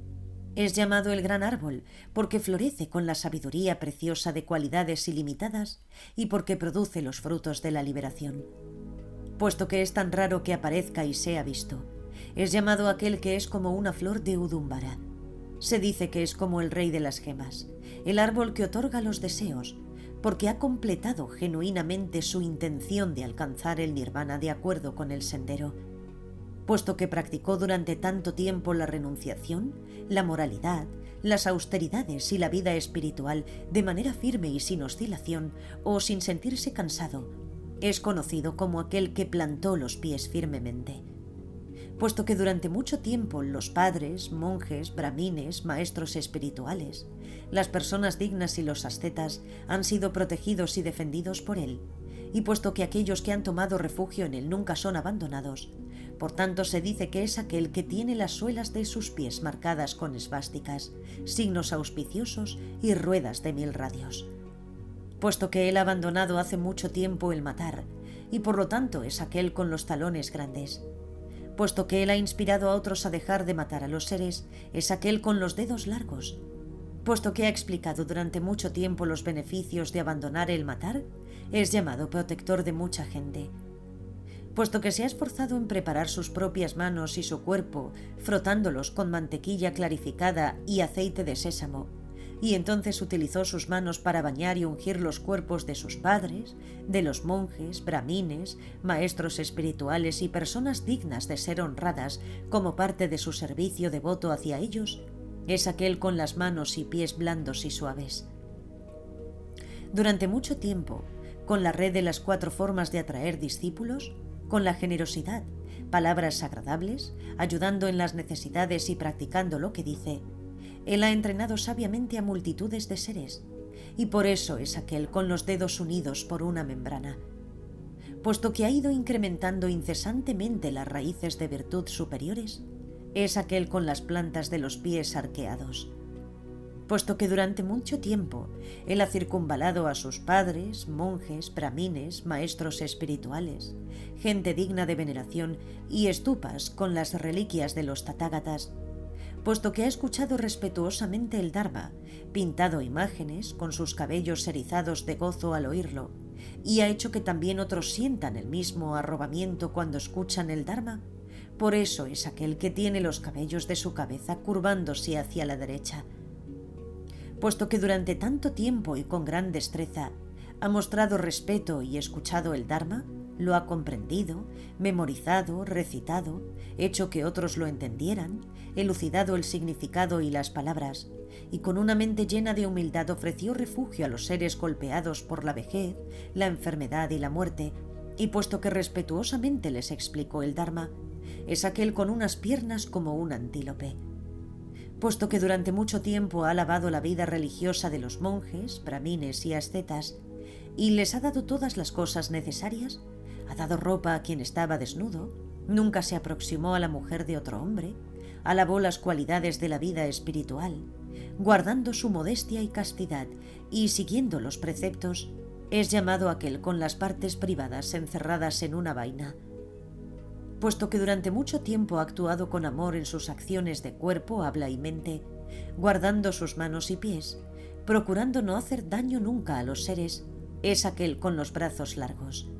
Speaker 1: Es llamado el gran árbol porque florece con la sabiduría preciosa de cualidades ilimitadas y porque produce los frutos de la liberación. Puesto que es tan raro que aparezca y sea visto, es llamado aquel que es como una flor de Udumbara. Se dice que es como el rey de las gemas, el árbol que otorga los deseos, porque ha completado genuinamente su intención de alcanzar el nirvana de acuerdo con el sendero. Puesto que practicó durante tanto tiempo la renunciación, la moralidad, las austeridades y la vida espiritual de manera firme y sin oscilación o sin sentirse cansado, es conocido como aquel que plantó los pies firmemente. Puesto que durante mucho tiempo los padres, monjes, brahmines, maestros espirituales, las personas dignas y los ascetas han sido protegidos y defendidos por él, y puesto que aquellos que han tomado refugio en él nunca son abandonados, por tanto se dice que es aquel que tiene las suelas de sus pies marcadas con esvásticas, signos auspiciosos y ruedas de 1000 radios. Puesto que él ha abandonado hace mucho tiempo el matar, y por lo tanto es aquel con los talones grandes. Puesto que él ha inspirado a otros a dejar de matar a los seres, es aquel con los dedos largos. Puesto que ha explicado durante mucho tiempo los beneficios de abandonar el matar, es llamado protector de mucha gente. Puesto que se ha esforzado en preparar sus propias manos y su cuerpo, frotándolos con mantequilla clarificada y aceite de sésamo, y entonces utilizó sus manos para bañar y ungir los cuerpos de sus padres, de los monjes, brahmines, maestros espirituales y personas dignas de ser honradas como parte de su servicio devoto hacia ellos, es aquel con las manos y pies blandos y suaves. Durante mucho tiempo, con la red de las 4 formas de atraer discípulos, con la generosidad, palabras agradables, ayudando en las necesidades y practicando lo que dice, él ha entrenado sabiamente a multitudes de seres, y por eso es aquel con los dedos unidos por una membrana. Puesto que ha ido incrementando incesantemente las raíces de virtud superiores, es aquel con las plantas de los pies arqueados. Puesto que durante mucho tiempo él ha circunvalado a sus padres, monjes, brahmines, maestros espirituales, gente digna de veneración y estupas con las reliquias de los tathagatas, puesto que ha escuchado respetuosamente el Dharma, pintado imágenes con sus cabellos erizados de gozo al oírlo, y ha hecho que también otros sientan el mismo arrobamiento cuando escuchan el Dharma, por eso es aquel que tiene los cabellos de su cabeza curvándose hacia la derecha. Puesto que durante tanto tiempo y con gran destreza ha mostrado respeto y escuchado el Dharma, lo ha comprendido, memorizado, recitado, hecho que otros lo entendieran, elucidado el significado y las palabras, y con una mente llena de humildad ofreció refugio a los seres golpeados por la vejez, la enfermedad y la muerte, y puesto que respetuosamente les explicó el Dharma, es aquel con unas piernas como un antílope. Puesto que durante mucho tiempo ha alabado la vida religiosa de los monjes, brahmines y ascetas, y les ha dado todas las cosas necesarias, ha dado ropa a quien estaba desnudo, nunca se aproximó a la mujer de otro hombre, alabó las cualidades de la vida espiritual, guardando su modestia y castidad y siguiendo los preceptos, es llamado aquel con las partes privadas encerradas en una vaina. Puesto que durante mucho tiempo ha actuado con amor en sus acciones de cuerpo, habla y mente, guardando sus manos y pies, procurando no hacer daño nunca a los seres, es aquel con los brazos largos.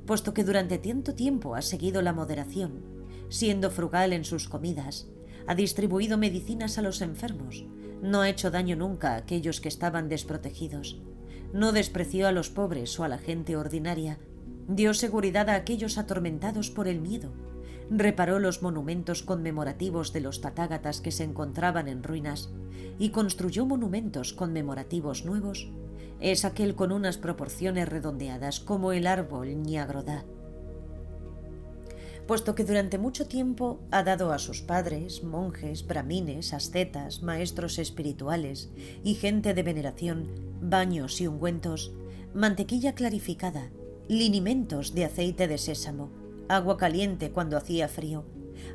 Speaker 1: Puesto que durante tanto tiempo ha seguido la moderación, siendo frugal en sus comidas, ha distribuido medicinas a los enfermos, no ha hecho daño nunca a aquellos que estaban desprotegidos, no despreció a los pobres o a la gente ordinaria, dio seguridad a aquellos atormentados por el miedo, reparó los monumentos conmemorativos de los tathagatas que se encontraban en ruinas y construyó monumentos conmemorativos nuevos, es aquel con unas proporciones redondeadas como el árbol Nyagrodha. Puesto que durante mucho tiempo ha dado a sus padres, monjes, brahmines, ascetas, maestros espirituales y gente de veneración, baños y ungüentos, mantequilla clarificada, linimentos de aceite de sésamo, agua caliente cuando hacía frío,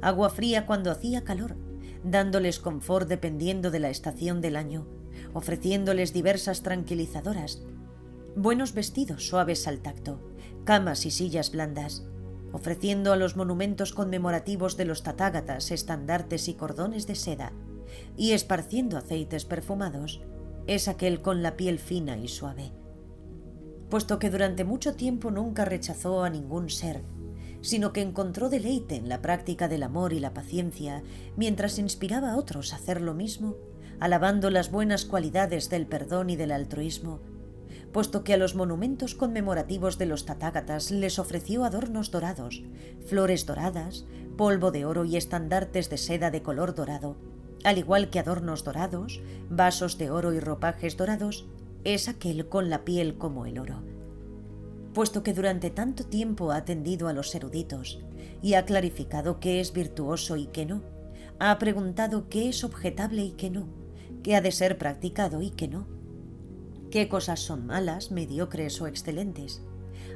Speaker 1: agua fría cuando hacía calor, dándoles confort dependiendo de la estación del año, ofreciéndoles diversas tranquilizadoras, buenos vestidos suaves al tacto, camas y sillas blandas, ofreciendo a los monumentos conmemorativos de los tatágatas estandartes y cordones de seda, y esparciendo aceites perfumados, es aquel con la piel fina y suave. Puesto que durante mucho tiempo nunca rechazó a ningún ser, sino que encontró deleite en la práctica del amor y la paciencia, mientras inspiraba a otros a hacer lo mismo, alabando las buenas cualidades del perdón y del altruismo, puesto que a los monumentos conmemorativos de los tatágatas les ofreció adornos dorados, flores doradas, polvo de oro y estandartes de seda de color dorado, al igual que adornos dorados, vasos de oro y ropajes dorados, es aquel con la piel como el oro. Puesto que durante tanto tiempo ha atendido a los eruditos y ha clarificado qué es virtuoso y qué no, ha preguntado qué es objetable y qué no, qué ha de ser practicado y qué no, qué cosas son malas, mediocres o excelentes,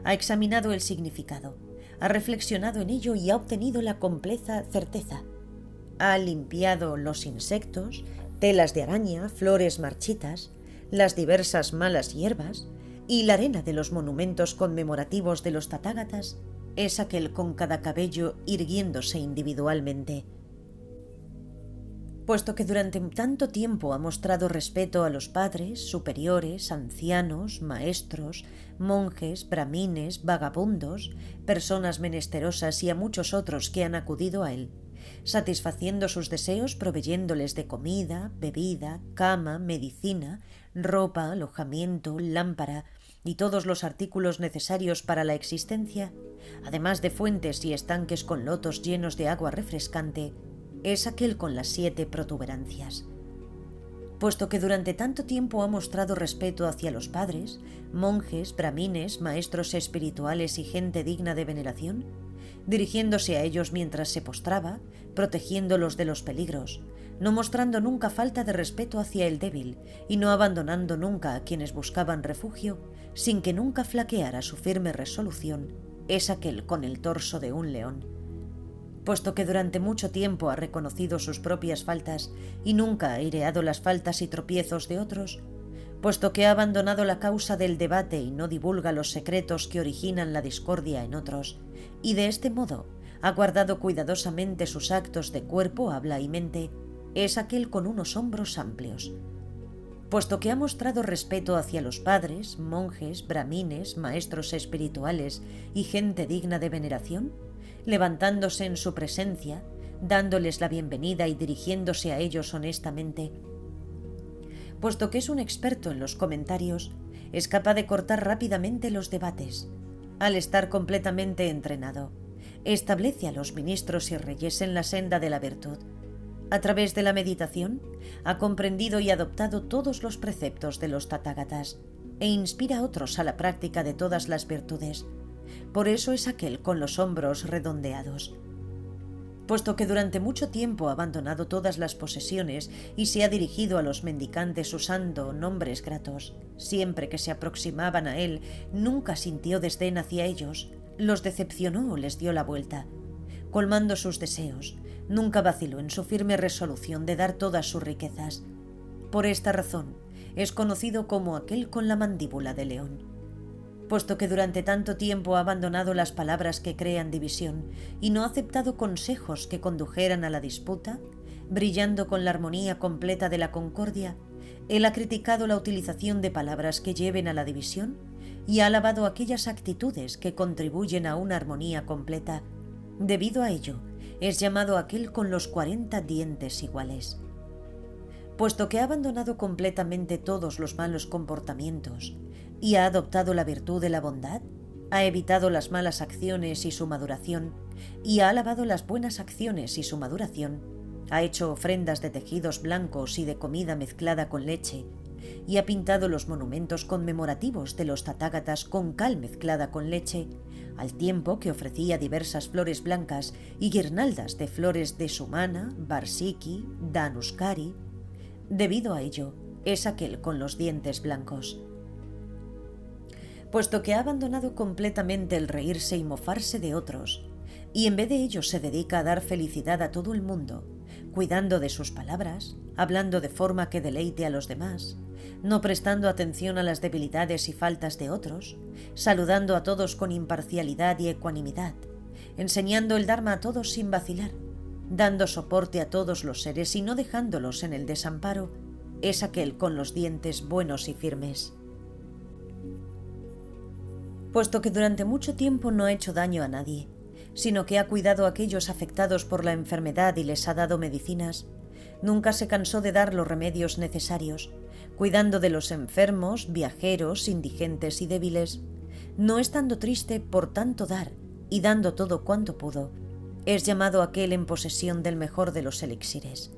Speaker 1: ha examinado el significado, ha reflexionado en ello y ha obtenido la completa certeza. Ha limpiado los insectos, telas de araña, flores marchitas, las diversas malas hierbas y la arena de los monumentos conmemorativos de los tatágatas es aquel con cada cabello irguiéndose individualmente. Puesto que durante tanto tiempo ha mostrado respeto a los padres, superiores, ancianos, maestros, monjes, bramines, vagabundos, personas menesterosas y a muchos otros que han acudido a él, satisfaciendo sus deseos proveyéndoles de comida, bebida, cama, medicina, ropa, alojamiento, lámpara y todos los artículos necesarios para la existencia, además de fuentes y estanques con lotos llenos de agua refrescante, es aquel con las 7 protuberancias. Puesto que durante tanto tiempo ha mostrado respeto hacia los padres, monjes, bramines, maestros espirituales y gente digna de veneración, dirigiéndose a ellos mientras se postraba, protegiéndolos de los peligros, no mostrando nunca falta de respeto hacia el débil y no abandonando nunca a quienes buscaban refugio, sin que nunca flaqueara su firme resolución, es aquel con el torso de un león. Puesto que durante mucho tiempo ha reconocido sus propias faltas y nunca ha aireado las faltas y tropiezos de otros, puesto que ha abandonado la causa del debate y no divulga los secretos que originan la discordia en otros, y de este modo ha guardado cuidadosamente sus actos de cuerpo, habla y mente, es aquel con unos hombros amplios. Puesto que ha mostrado respeto hacia los padres, monjes, bramines, maestros espirituales y gente digna de veneración, levantándose en su presencia, dándoles la bienvenida y dirigiéndose a ellos honestamente. Puesto que es un experto en los comentarios, es capaz de cortar rápidamente los debates. Al estar completamente entrenado, establece a los ministros y reyes en la senda de la virtud. A través de la meditación, ha comprendido y adoptado todos los preceptos de los tatágatas e inspira a otros a la práctica de todas las virtudes. Por eso es aquel con los hombros redondeados. Puesto que durante mucho tiempo ha abandonado todas las posesiones y se ha dirigido a los mendicantes usando nombres gratos, siempre que se aproximaban a él, nunca sintió desdén hacia ellos, los decepcionó o les dio la vuelta. Colmando sus deseos, nunca vaciló en su firme resolución de dar todas sus riquezas. Por esta razón, es conocido como aquel con la mandíbula de león. Puesto que durante tanto tiempo ha abandonado las palabras que crean división y no ha aceptado consejos que condujeran a la disputa, brillando con la armonía completa de la concordia, él ha criticado la utilización de palabras que lleven a la división y ha alabado aquellas actitudes que contribuyen a una armonía completa. Debido a ello, es llamado aquel con los 40 dientes iguales. Puesto que ha abandonado completamente todos los malos comportamientos y ha adoptado la virtud de la bondad, ha evitado las malas acciones y su maduración, y ha alabado las buenas acciones y su maduración, ha hecho ofrendas de tejidos blancos y de comida mezclada con leche, y ha pintado los monumentos conmemorativos de los tatágatas con cal mezclada con leche, al tiempo que ofrecía diversas flores blancas y guirnaldas de flores de sumana, barsiki, danuskari. Debido a ello, es aquel con los dientes blancos. Puesto que ha abandonado completamente el reírse y mofarse de otros, y en vez de ello se dedica a dar felicidad a todo el mundo, cuidando de sus palabras, hablando de forma que deleite a los demás, no prestando atención a las debilidades y faltas de otros, saludando a todos con imparcialidad y ecuanimidad, enseñando el Dharma a todos sin vacilar, dando soporte a todos los seres y no dejándolos en el desamparo, es aquel con los dientes buenos y firmes. Puesto que durante mucho tiempo no ha hecho daño a nadie, sino que ha cuidado a aquellos afectados por la enfermedad y les ha dado medicinas, nunca se cansó de dar los remedios necesarios, cuidando de los enfermos, viajeros, indigentes y débiles, no estando triste por tanto dar y dando todo cuanto pudo, es llamado aquel en posesión del mejor de los elixires.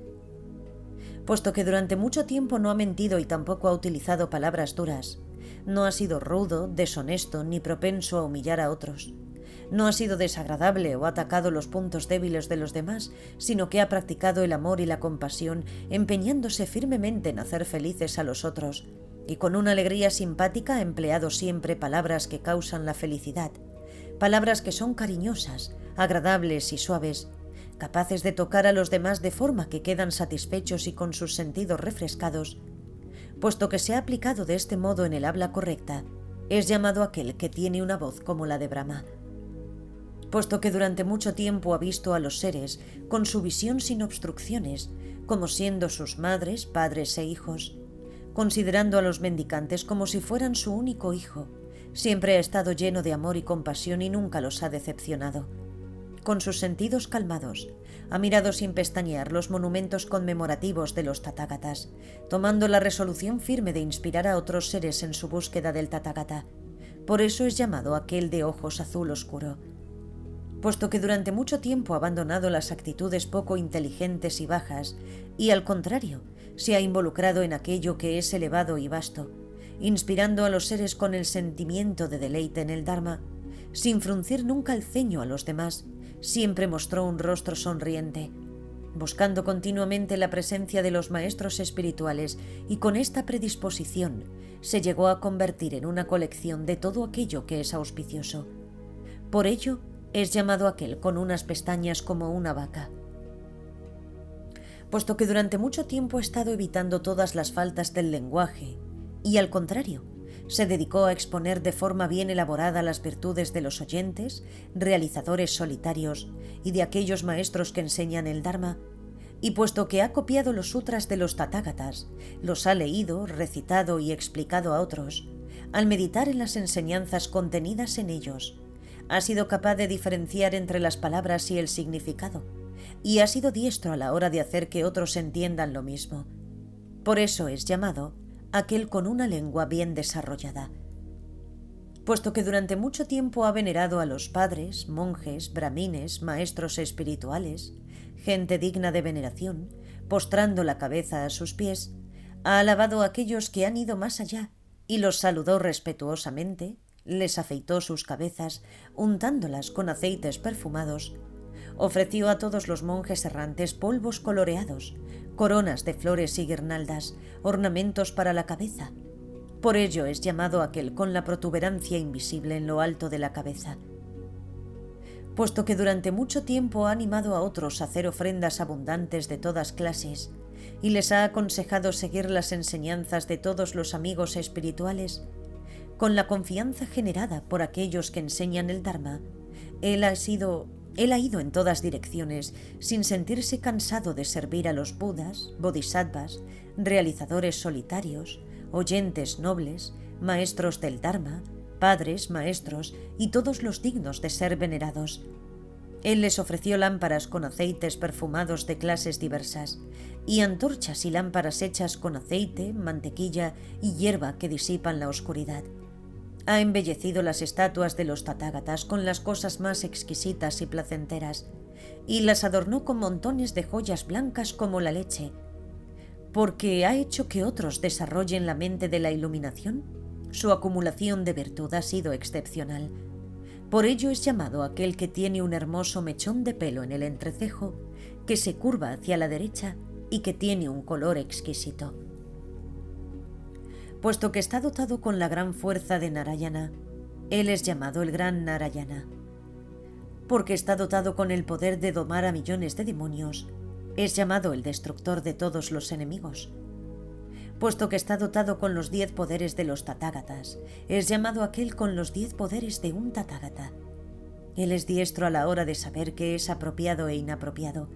Speaker 1: Puesto que durante mucho tiempo no ha mentido y tampoco ha utilizado palabras duras, no ha sido rudo, deshonesto ni propenso a humillar a otros, no ha sido desagradable o atacado los puntos débiles de los demás, sino que ha practicado el amor y la compasión, empeñándose firmemente en hacer felices a los otros, y con una alegría simpática ha empleado siempre palabras que causan la felicidad, palabras que son cariñosas, agradables y suaves, capaces de tocar a los demás de forma que quedan satisfechos y con sus sentidos refrescados. Puesto que se ha aplicado de este modo en el habla correcta, es llamado aquel que tiene una voz como la de Brahma. Puesto que durante mucho tiempo ha visto a los seres con su visión sin obstrucciones, como siendo sus madres, padres e hijos, considerando a los mendicantes como si fueran su único hijo, siempre ha estado lleno de amor y compasión y nunca los ha decepcionado. Con sus sentidos calmados, ha mirado sin pestañear los monumentos conmemorativos de los Tathagatas, tomando la resolución firme de inspirar a otros seres en su búsqueda del Tathagata. Por eso es llamado aquel de ojos azul oscuro. Puesto que durante mucho tiempo ha abandonado las actitudes poco inteligentes y bajas, y al contrario, se ha involucrado en aquello que es elevado y vasto, inspirando a los seres con el sentimiento de deleite en el Dharma, sin fruncir nunca el ceño a los demás, siempre mostró un rostro sonriente, buscando continuamente la presencia de los maestros espirituales, y con esta predisposición se llegó a convertir en una colección de todo aquello que es auspicioso. Por ello, es llamado aquel con unas pestañas como una vaca. Puesto que durante mucho tiempo ha estado evitando todas las faltas del lenguaje, y al contrario, se dedicó a exponer de forma bien elaborada las virtudes de los oyentes, realizadores solitarios y de aquellos maestros que enseñan el Dharma, y puesto que ha copiado los sutras de los Tathagatas, los ha leído, recitado y explicado a otros, al meditar en las enseñanzas contenidas en ellos, ha sido capaz de diferenciar entre las palabras y el significado, y ha sido diestro a la hora de hacer que otros entiendan lo mismo. Por eso es llamado aquel con una lengua bien desarrollada. Puesto que durante mucho tiempo ha venerado a los padres, monjes, brahmines, maestros espirituales, gente digna de veneración, postrando la cabeza a sus pies, ha alabado a aquellos que han ido más allá y los saludó respetuosamente, les afeitó sus cabezas, untándolas con aceites perfumados, ofreció a todos los monjes errantes polvos coloreados, coronas de flores y guirnaldas, ornamentos para la cabeza. Por ello es llamado aquel con la protuberancia invisible en lo alto de la cabeza. Puesto que durante mucho tiempo ha animado a otros a hacer ofrendas abundantes de todas clases y les ha aconsejado seguir las enseñanzas de todos los amigos espirituales, con la confianza generada por aquellos que enseñan el Dharma, él ha ido en todas direcciones sin sentirse cansado de servir a los Budas, Bodhisattvas, realizadores solitarios, oyentes nobles, maestros del Dharma, padres, maestros y todos los dignos de ser venerados. Él les ofreció lámparas con aceites perfumados de clases diversas, y antorchas y lámparas hechas con aceite, mantequilla y hierba que disipan la oscuridad. Ha embellecido las estatuas de los Tathagatas con las cosas más exquisitas y placenteras, y las adornó con montones de joyas blancas como la leche. Porque ha hecho que otros desarrollen la mente de la iluminación, su acumulación de virtud ha sido excepcional. Por ello es llamado aquel que tiene un hermoso mechón de pelo en el entrecejo, que se curva hacia la derecha y que tiene un color exquisito. Puesto que está dotado con la gran fuerza de Narayana, él es llamado el gran Narayana. porque está dotado con el poder de domar a millones de demonios, es llamado el destructor de todos los enemigos. Puesto que está dotado con los 10 poderes de los Tathagatas, es llamado aquel con los 10 poderes de un Tathagata. Él es diestro a la hora de saber qué es apropiado e inapropiado.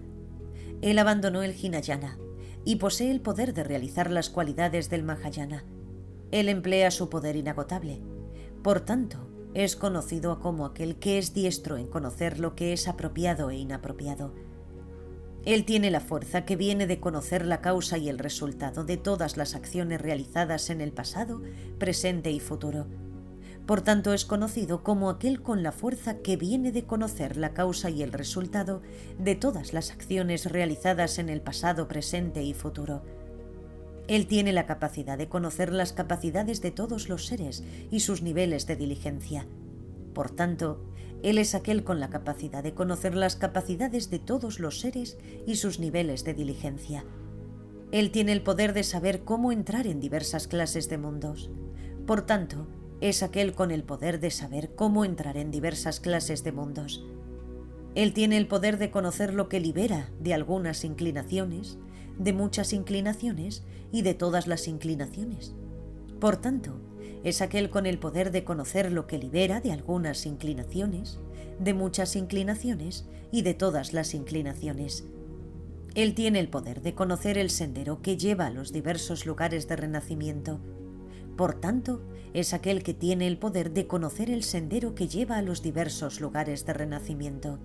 Speaker 1: Él abandonó el Hinayana y posee el poder de realizar las cualidades del Mahayana. Él emplea su poder inagotable. Por tanto, es conocido como aquel que es diestro en conocer lo que es apropiado e inapropiado. Él tiene la fuerza que viene de conocer la causa y el resultado de todas las acciones realizadas en el pasado, presente y futuro. Por tanto, es conocido como aquel con la fuerza que viene de conocer la causa y el resultado de todas las acciones realizadas en el pasado, presente y futuro. Él tiene la capacidad de conocer las capacidades de todos los seres y sus niveles de diligencia. Por tanto, Él es aquel con la capacidad de conocer las capacidades de todos los seres y sus niveles de diligencia. Él tiene el poder de saber cómo entrar en diversas clases de mundos. Por tanto, es aquel con el poder de saber cómo entrar en diversas clases de mundos. Él tiene el poder de conocer lo que libera de algunas inclinaciones, de muchas inclinaciones y de todas las inclinaciones. Por tanto, es aquel con el poder de conocer lo que libera de algunas inclinaciones, de muchas inclinaciones y de todas las inclinaciones. Él tiene el poder de conocer el sendero que lleva a los diversos lugares de renacimiento. Por tanto, es aquel que tiene el poder de conocer el sendero que lleva a los diversos lugares de renacimiento.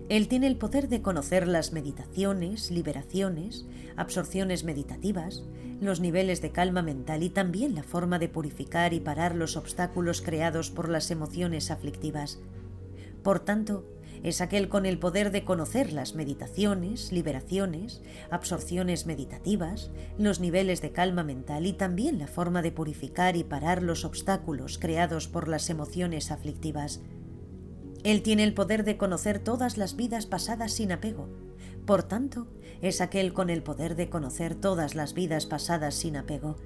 Speaker 1: Él tiene el poder de conocer las meditaciones, liberaciones, absorciones meditativas, los niveles de calma mental y también la forma de purificar y parar los obstáculos creados por las emociones aflictivas. Por tanto, es aquel con el poder de conocer las meditaciones, liberaciones, absorciones meditativas, los niveles de calma mental y también la forma de purificar y parar los obstáculos creados por las emociones aflictivas. Él tiene el poder de conocer todas las vidas pasadas sin apego. Por tanto, es aquel con el poder de conocer todas las vidas pasadas sin apego.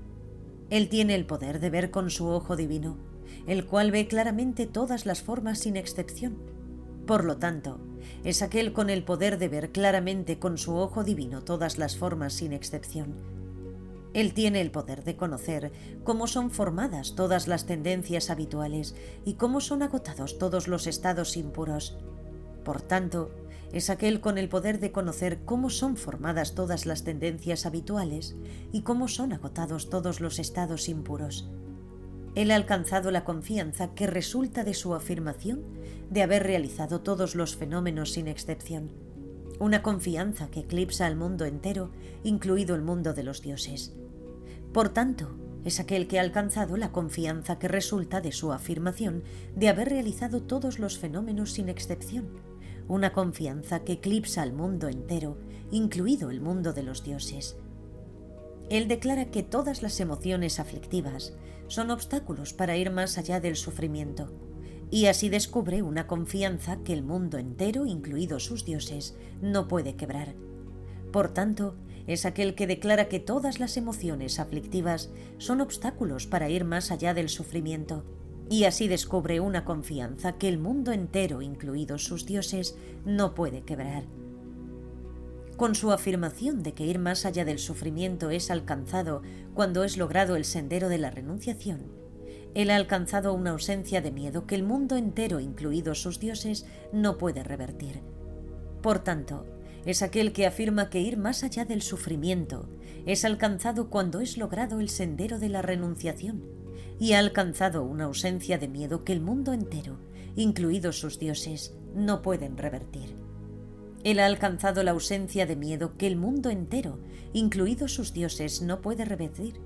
Speaker 1: Él tiene el poder de ver con su ojo divino, el cual ve claramente todas las formas sin excepción. Por lo tanto, es aquel con el poder de ver claramente con su ojo divino todas las formas sin excepción. Él tiene el poder de conocer cómo son formadas todas las tendencias habituales y cómo son agotados todos los estados impuros. Por tanto, es aquel con el poder de conocer cómo son formadas todas las tendencias habituales y cómo son agotados todos los estados impuros. Él ha alcanzado la confianza que resulta de su afirmación de haber realizado todos los fenómenos sin excepción. Una confianza que eclipsa al mundo entero, incluido el mundo de los dioses. Por tanto, es aquel que ha alcanzado la confianza que resulta de su afirmación de haber realizado todos los fenómenos sin excepción. Una confianza que eclipsa al mundo entero, incluido el mundo de los dioses. Él declara que todas las emociones aflictivas son obstáculos para ir más allá del sufrimiento, y así descubre una confianza que el mundo entero, incluidos sus dioses, no puede quebrar. Por tanto, es aquel que declara que todas las emociones aflictivas son obstáculos para ir más allá del sufrimiento, y así descubre una confianza que el mundo entero, incluidos sus dioses, no puede quebrar. Con su afirmación de que ir más allá del sufrimiento es alcanzado cuando es logrado el sendero de la renunciación, él ha alcanzado una ausencia de miedo que el mundo entero, incluidos sus dioses, no puede revertir. Por tanto, es aquel que afirma que ir más allá del sufrimiento es alcanzado cuando es logrado el sendero de la renunciación, y ha alcanzado una ausencia de miedo que el mundo entero, incluidos sus dioses, no pueden revertir. Él ha alcanzado la ausencia de miedo que el mundo entero, incluidos sus dioses, no puede revertir,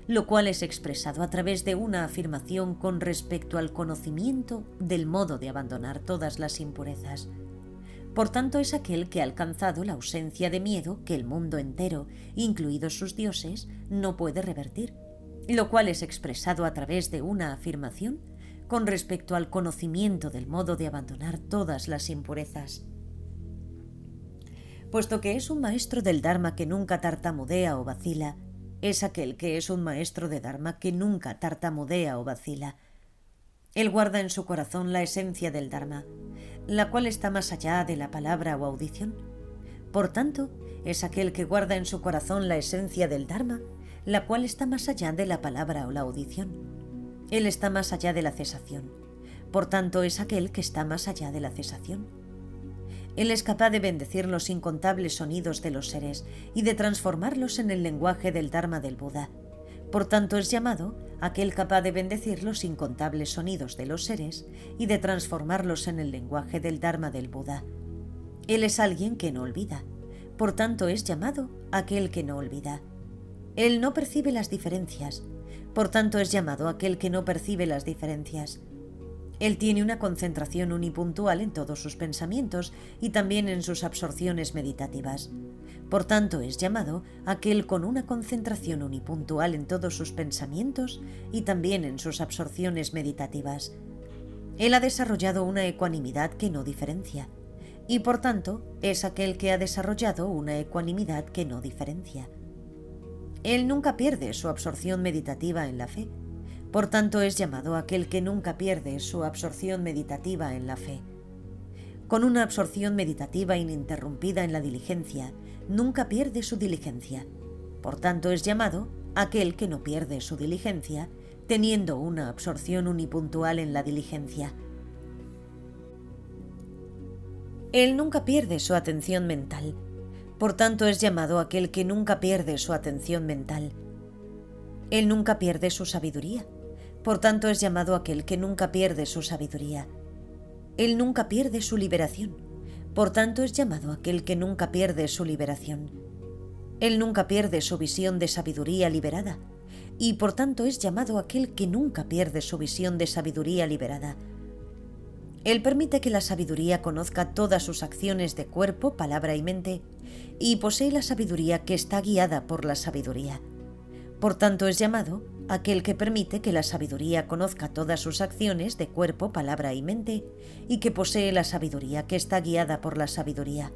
Speaker 1: lo cual es expresado a través de una afirmación con respecto al conocimiento del modo de abandonar todas las impurezas. Por tanto, es aquel que ha alcanzado la ausencia de miedo que el mundo entero, incluidos sus dioses, no puede revertir, lo cual es expresado a través de una afirmación con respecto al conocimiento del modo de abandonar todas las impurezas. Puesto que es un maestro del Dharma que nunca tartamudea o vacila, es aquel que es un maestro de Dharma que nunca tartamudea o vacila. Él guarda en su corazón la esencia del Dharma, la cual está más allá de la palabra o audición. Por tanto, es aquel que guarda en su corazón la esencia del Dharma, la cual está más allá de la palabra o la audición. Él está más allá de la cesación. Por tanto, es aquel que está más allá de la cesación. Él es capaz de bendecir los incontables sonidos de los seres y de transformarlos en el lenguaje del Dharma del Buda. Por tanto, es llamado aquel capaz de bendecir los incontables sonidos de los seres y de transformarlos en el lenguaje del Dharma del Buda. Él es alguien que no olvida. Por tanto, es llamado aquel que no olvida. Él no percibe las diferencias. Por tanto, es llamado aquel que no percibe las diferencias. Él tiene una concentración unipuntual en todos sus pensamientos y también en sus absorciones meditativas. Por tanto, es llamado aquel con una concentración unipuntual en todos sus pensamientos y también en sus absorciones meditativas. Él ha desarrollado una ecuanimidad que no diferencia, y por tanto, es aquel que ha desarrollado una ecuanimidad que no diferencia. Él nunca pierde su absorción meditativa en la fe. Por tanto, es llamado aquel que nunca pierde su absorción meditativa en la fe. Con una absorción meditativa ininterrumpida en la diligencia, nunca pierde su diligencia. Por tanto, es llamado aquel que no pierde su diligencia, teniendo una absorción unipuntual en la diligencia. Él nunca pierde su atención mental. Por tanto, es llamado aquel que nunca pierde su atención mental. Él nunca pierde su sabiduría. Por tanto, es llamado aquel que nunca pierde su sabiduría. Él nunca pierde su liberación. Por tanto, es llamado aquel que nunca pierde su liberación. Él nunca pierde su visión de sabiduría liberada. Y por tanto, es llamado aquel que nunca pierde su visión de sabiduría liberada. Él permite que la sabiduría conozca todas sus acciones de cuerpo, palabra y mente, y posee la sabiduría que está guiada por la sabiduría. Por tanto, es llamado aquel que permite que la sabiduría conozca todas sus acciones de cuerpo, palabra y mente, y que posee la sabiduría que está guiada por la sabiduría.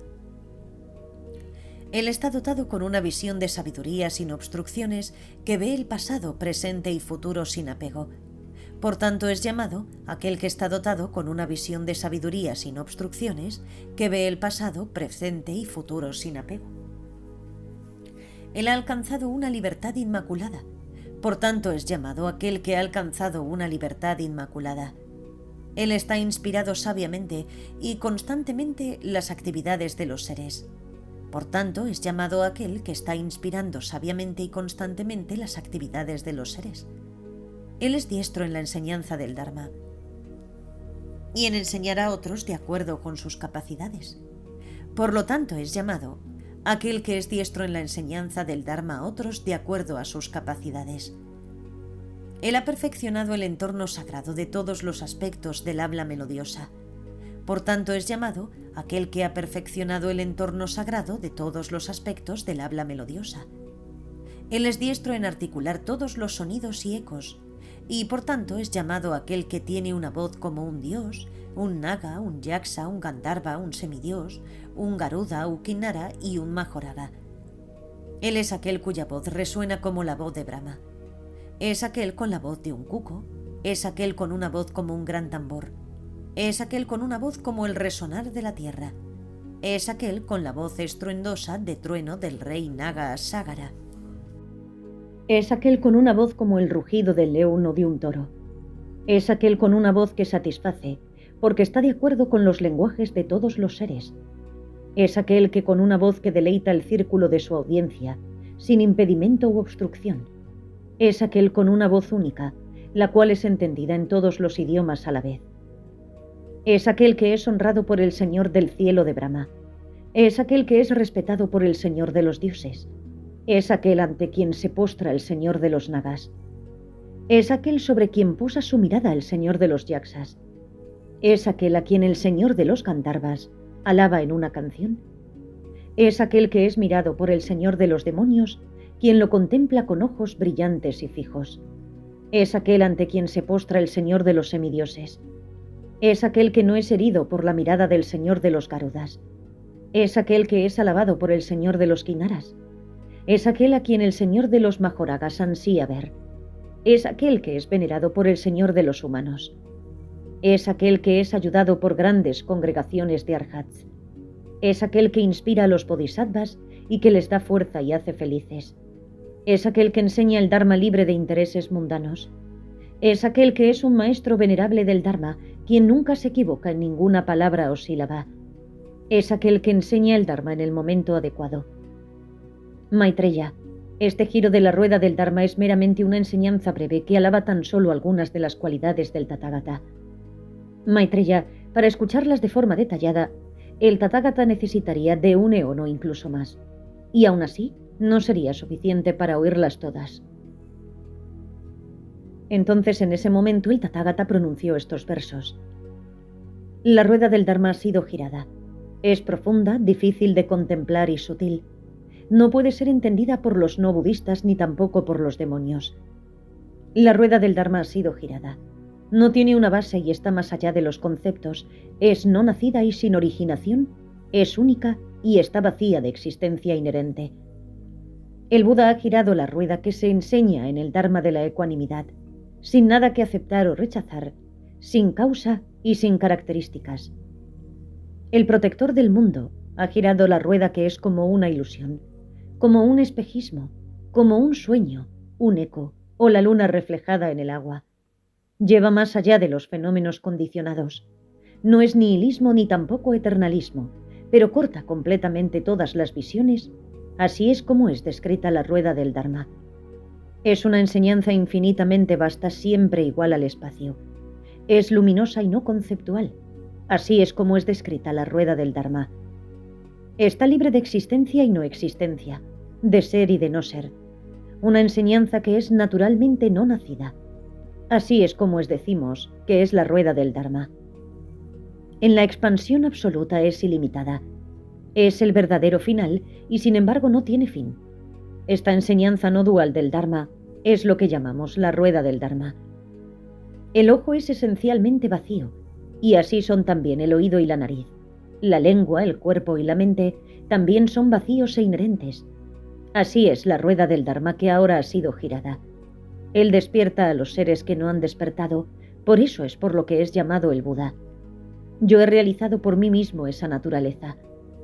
Speaker 1: Él está dotado con una visión de sabiduría sin obstrucciones que ve el pasado, presente y futuro sin apego. Por tanto, es llamado aquel que está dotado con una visión de sabiduría sin obstrucciones que ve el pasado, presente y futuro sin apego. Él ha alcanzado una libertad inmaculada. Por tanto, es llamado aquel que ha alcanzado una libertad inmaculada. Él está inspirado sabiamente y constantemente las actividades de los seres. Por tanto, es llamado aquel que está inspirando sabiamente y constantemente las actividades de los seres. Él es diestro en la enseñanza del Dharma y en enseñar a otros de acuerdo con sus capacidades. Por lo tanto, es llamado aquel que es diestro en la enseñanza del Dharma a otros de acuerdo a sus capacidades. Él ha perfeccionado el entorno sagrado de todos los aspectos del habla melodiosa. Por tanto, es llamado aquel que ha perfeccionado el entorno sagrado de todos los aspectos del habla melodiosa. Él es diestro en articular todos los sonidos y ecos, y por tanto es llamado aquel que tiene una voz como un dios, un naga, un yaksa, un gandharva, un semidios, un garuda, un kinnara y un mahoraga. Él es aquel cuya voz resuena como la voz de Brahma. Es aquel con la voz de un cuco, es aquel con una voz como un gran tambor, es aquel con una voz como el resonar de la tierra, es aquel con la voz estruendosa de trueno del rey Naga Sagara. Es aquel con una voz como el rugido del león o de un toro. Es aquel con una voz que satisface, porque está de acuerdo con los lenguajes de todos los seres. Es aquel que con una voz que deleita el círculo de su audiencia, sin impedimento u obstrucción. Es aquel con una voz única, la cual es entendida en todos los idiomas a la vez. Es aquel que es honrado por el Señor del cielo de Brahma. Es aquel que es respetado por el Señor de los dioses. Es aquel ante quien se postra el Señor de los Nagas. Es aquel sobre quien posa su mirada el Señor de los Yaksas. Es aquel a quien el Señor de los Gandharvas alaba en una canción. Es aquel que es mirado por el Señor de los demonios, quien lo contempla con ojos brillantes y fijos. Es aquel ante quien se postra el Señor de los semidioses. Es aquel que no es herido por la mirada del Señor de los Garudas. Es aquel que es alabado por el Señor de los Kinnaras. Es aquel a quien el Señor de los Mahoragas ansía ver. Es aquel que es venerado por el Señor de los humanos. Es aquel que es ayudado por grandes congregaciones de arhats. Es aquel que inspira a los bodhisattvas y que les da fuerza y hace felices. Es aquel que enseña el Dharma libre de intereses mundanos. Es aquel que es un maestro venerable del Dharma, quien nunca se equivoca en ninguna palabra o sílaba. Es aquel que enseña el Dharma en el momento adecuado. Maitreya, este giro de la rueda del Dharma es meramente una enseñanza breve que alaba tan solo algunas de las cualidades del Tathagata. Maitreya, para escucharlas de forma detallada, el Tathagata necesitaría de un eón o incluso más, y aún así no sería suficiente para oírlas todas. Entonces, en ese momento, el Tathagata pronunció estos versos. La rueda del Dharma ha sido girada. Es profunda, difícil de contemplar y sutil. No puede ser entendida por los no budistas ni tampoco por los demonios. La rueda del Dharma ha sido girada. No tiene una base y está más allá de los conceptos. Es no nacida y sin originación. Es única y está vacía de existencia inherente. El Buda ha girado la rueda que se enseña en el Dharma de la ecuanimidad, sin nada que aceptar o rechazar, sin causa y sin características. El protector del mundo ha girado la rueda que es como una ilusión, como un espejismo, como un sueño, un eco o la luna reflejada en el agua. Lleva más allá de los fenómenos condicionados. No es nihilismo ni tampoco eternalismo, pero corta completamente todas las visiones. Así es como es descrita la rueda del Dharma. Es una enseñanza infinitamente vasta, siempre igual al espacio. Es luminosa y no conceptual. Así es como es descrita la rueda del Dharma. Está libre de existencia y no existencia, de ser y de no ser. Una enseñanza que es naturalmente no nacida. Así es como decimos que es la rueda del Dharma. En la expansión absoluta es ilimitada. Es el verdadero final y sin embargo no tiene fin. Esta enseñanza no dual del Dharma es lo que llamamos la rueda del Dharma. El ojo es esencialmente vacío, y así son también el oído y la nariz. La lengua, el cuerpo y la mente también son vacíos e inherentes. Así es la rueda del Dharma que ahora ha sido girada. Él despierta a los seres que no han despertado, por eso es por lo que es llamado el Buda. Yo he realizado por mí mismo esa naturaleza,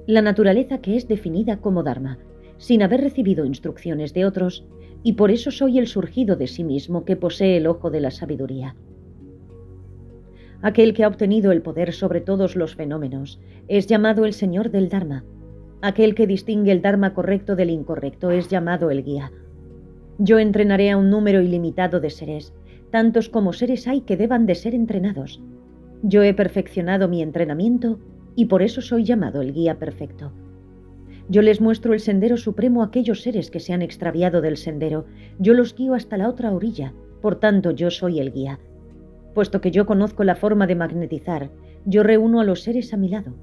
Speaker 1: la naturaleza que es definida como Dharma, sin haber recibido instrucciones de otros, y por eso soy el surgido de sí mismo que posee el ojo de la sabiduría. Aquel que ha obtenido el poder sobre todos los fenómenos es llamado el Señor del Dharma. Aquel que distingue el Dharma correcto del incorrecto es llamado el guía. Yo entrenaré a un número ilimitado de seres, tantos como seres hay que deban de ser entrenados. Yo he perfeccionado mi entrenamiento y por eso soy llamado el guía perfecto. Yo les muestro el sendero supremo a aquellos seres que se han extraviado del sendero. Yo los guío hasta la otra orilla, por tanto yo soy el guía. Puesto que yo conozco la forma de magnetizar, yo reúno a los seres a mi lado.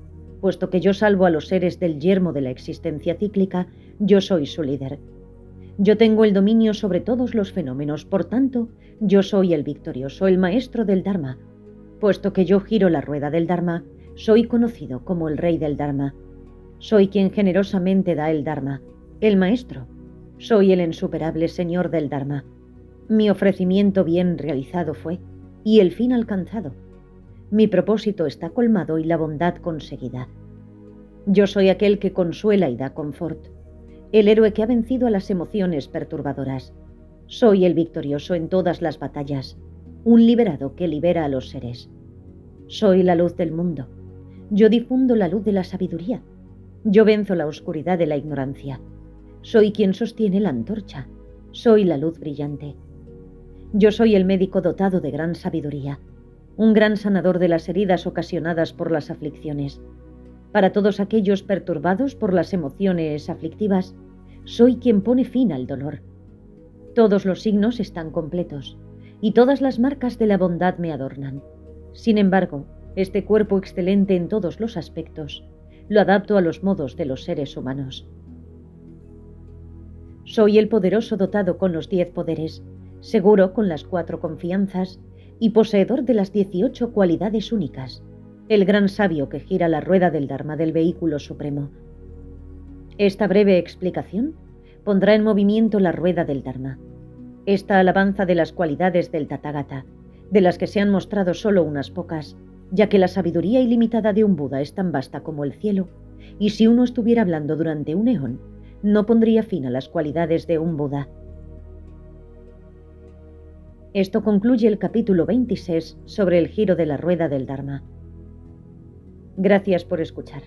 Speaker 1: Puesto que yo salvo a los seres del yermo de la existencia cíclica, yo soy su líder. Yo tengo el dominio sobre todos los fenómenos, por tanto, yo soy el victorioso, el maestro del Dharma. Puesto que yo giro la rueda del Dharma, soy conocido como el rey del Dharma. Soy quien generosamente da el Dharma, el maestro. Soy el insuperable señor del Dharma. Mi ofrecimiento bien realizado fue, y el fin alcanzado. Mi propósito está colmado y la bondad conseguida. Yo soy aquel que consuela y da confort, el héroe que ha vencido a las emociones perturbadoras. Soy el victorioso en todas las batallas, un liberado que libera a los seres. Soy la luz del mundo. Yo difundo la luz de la sabiduría. Yo venzo la oscuridad de la ignorancia. Soy quien sostiene la antorcha. Soy la luz brillante. Yo soy el médico dotado de gran sabiduría, un gran sanador de las heridas ocasionadas por las aflicciones. Para todos aquellos perturbados por las emociones aflictivas, soy quien pone fin al dolor. Todos los signos están completos, y todas las marcas de la bondad me adornan. Sin embargo, este cuerpo excelente en todos los aspectos, lo adapto a los modos de los seres humanos. Soy el poderoso dotado con los 10 poderes, seguro con las 4 confianzas y poseedor de las 18 cualidades únicas, el gran sabio que gira la rueda del Dharma del vehículo supremo. Esta breve explicación pondrá en movimiento la rueda del Dharma. Esta alabanza de las cualidades del Tathagata de las que se han mostrado solo unas pocas, ya que la sabiduría ilimitada de un Buda es tan vasta como el cielo, y si uno estuviera hablando durante un eón, no pondría fin a las cualidades de un Buda. Esto concluye el capítulo 26 sobre el giro de la rueda del Dharma. Gracias por escuchar.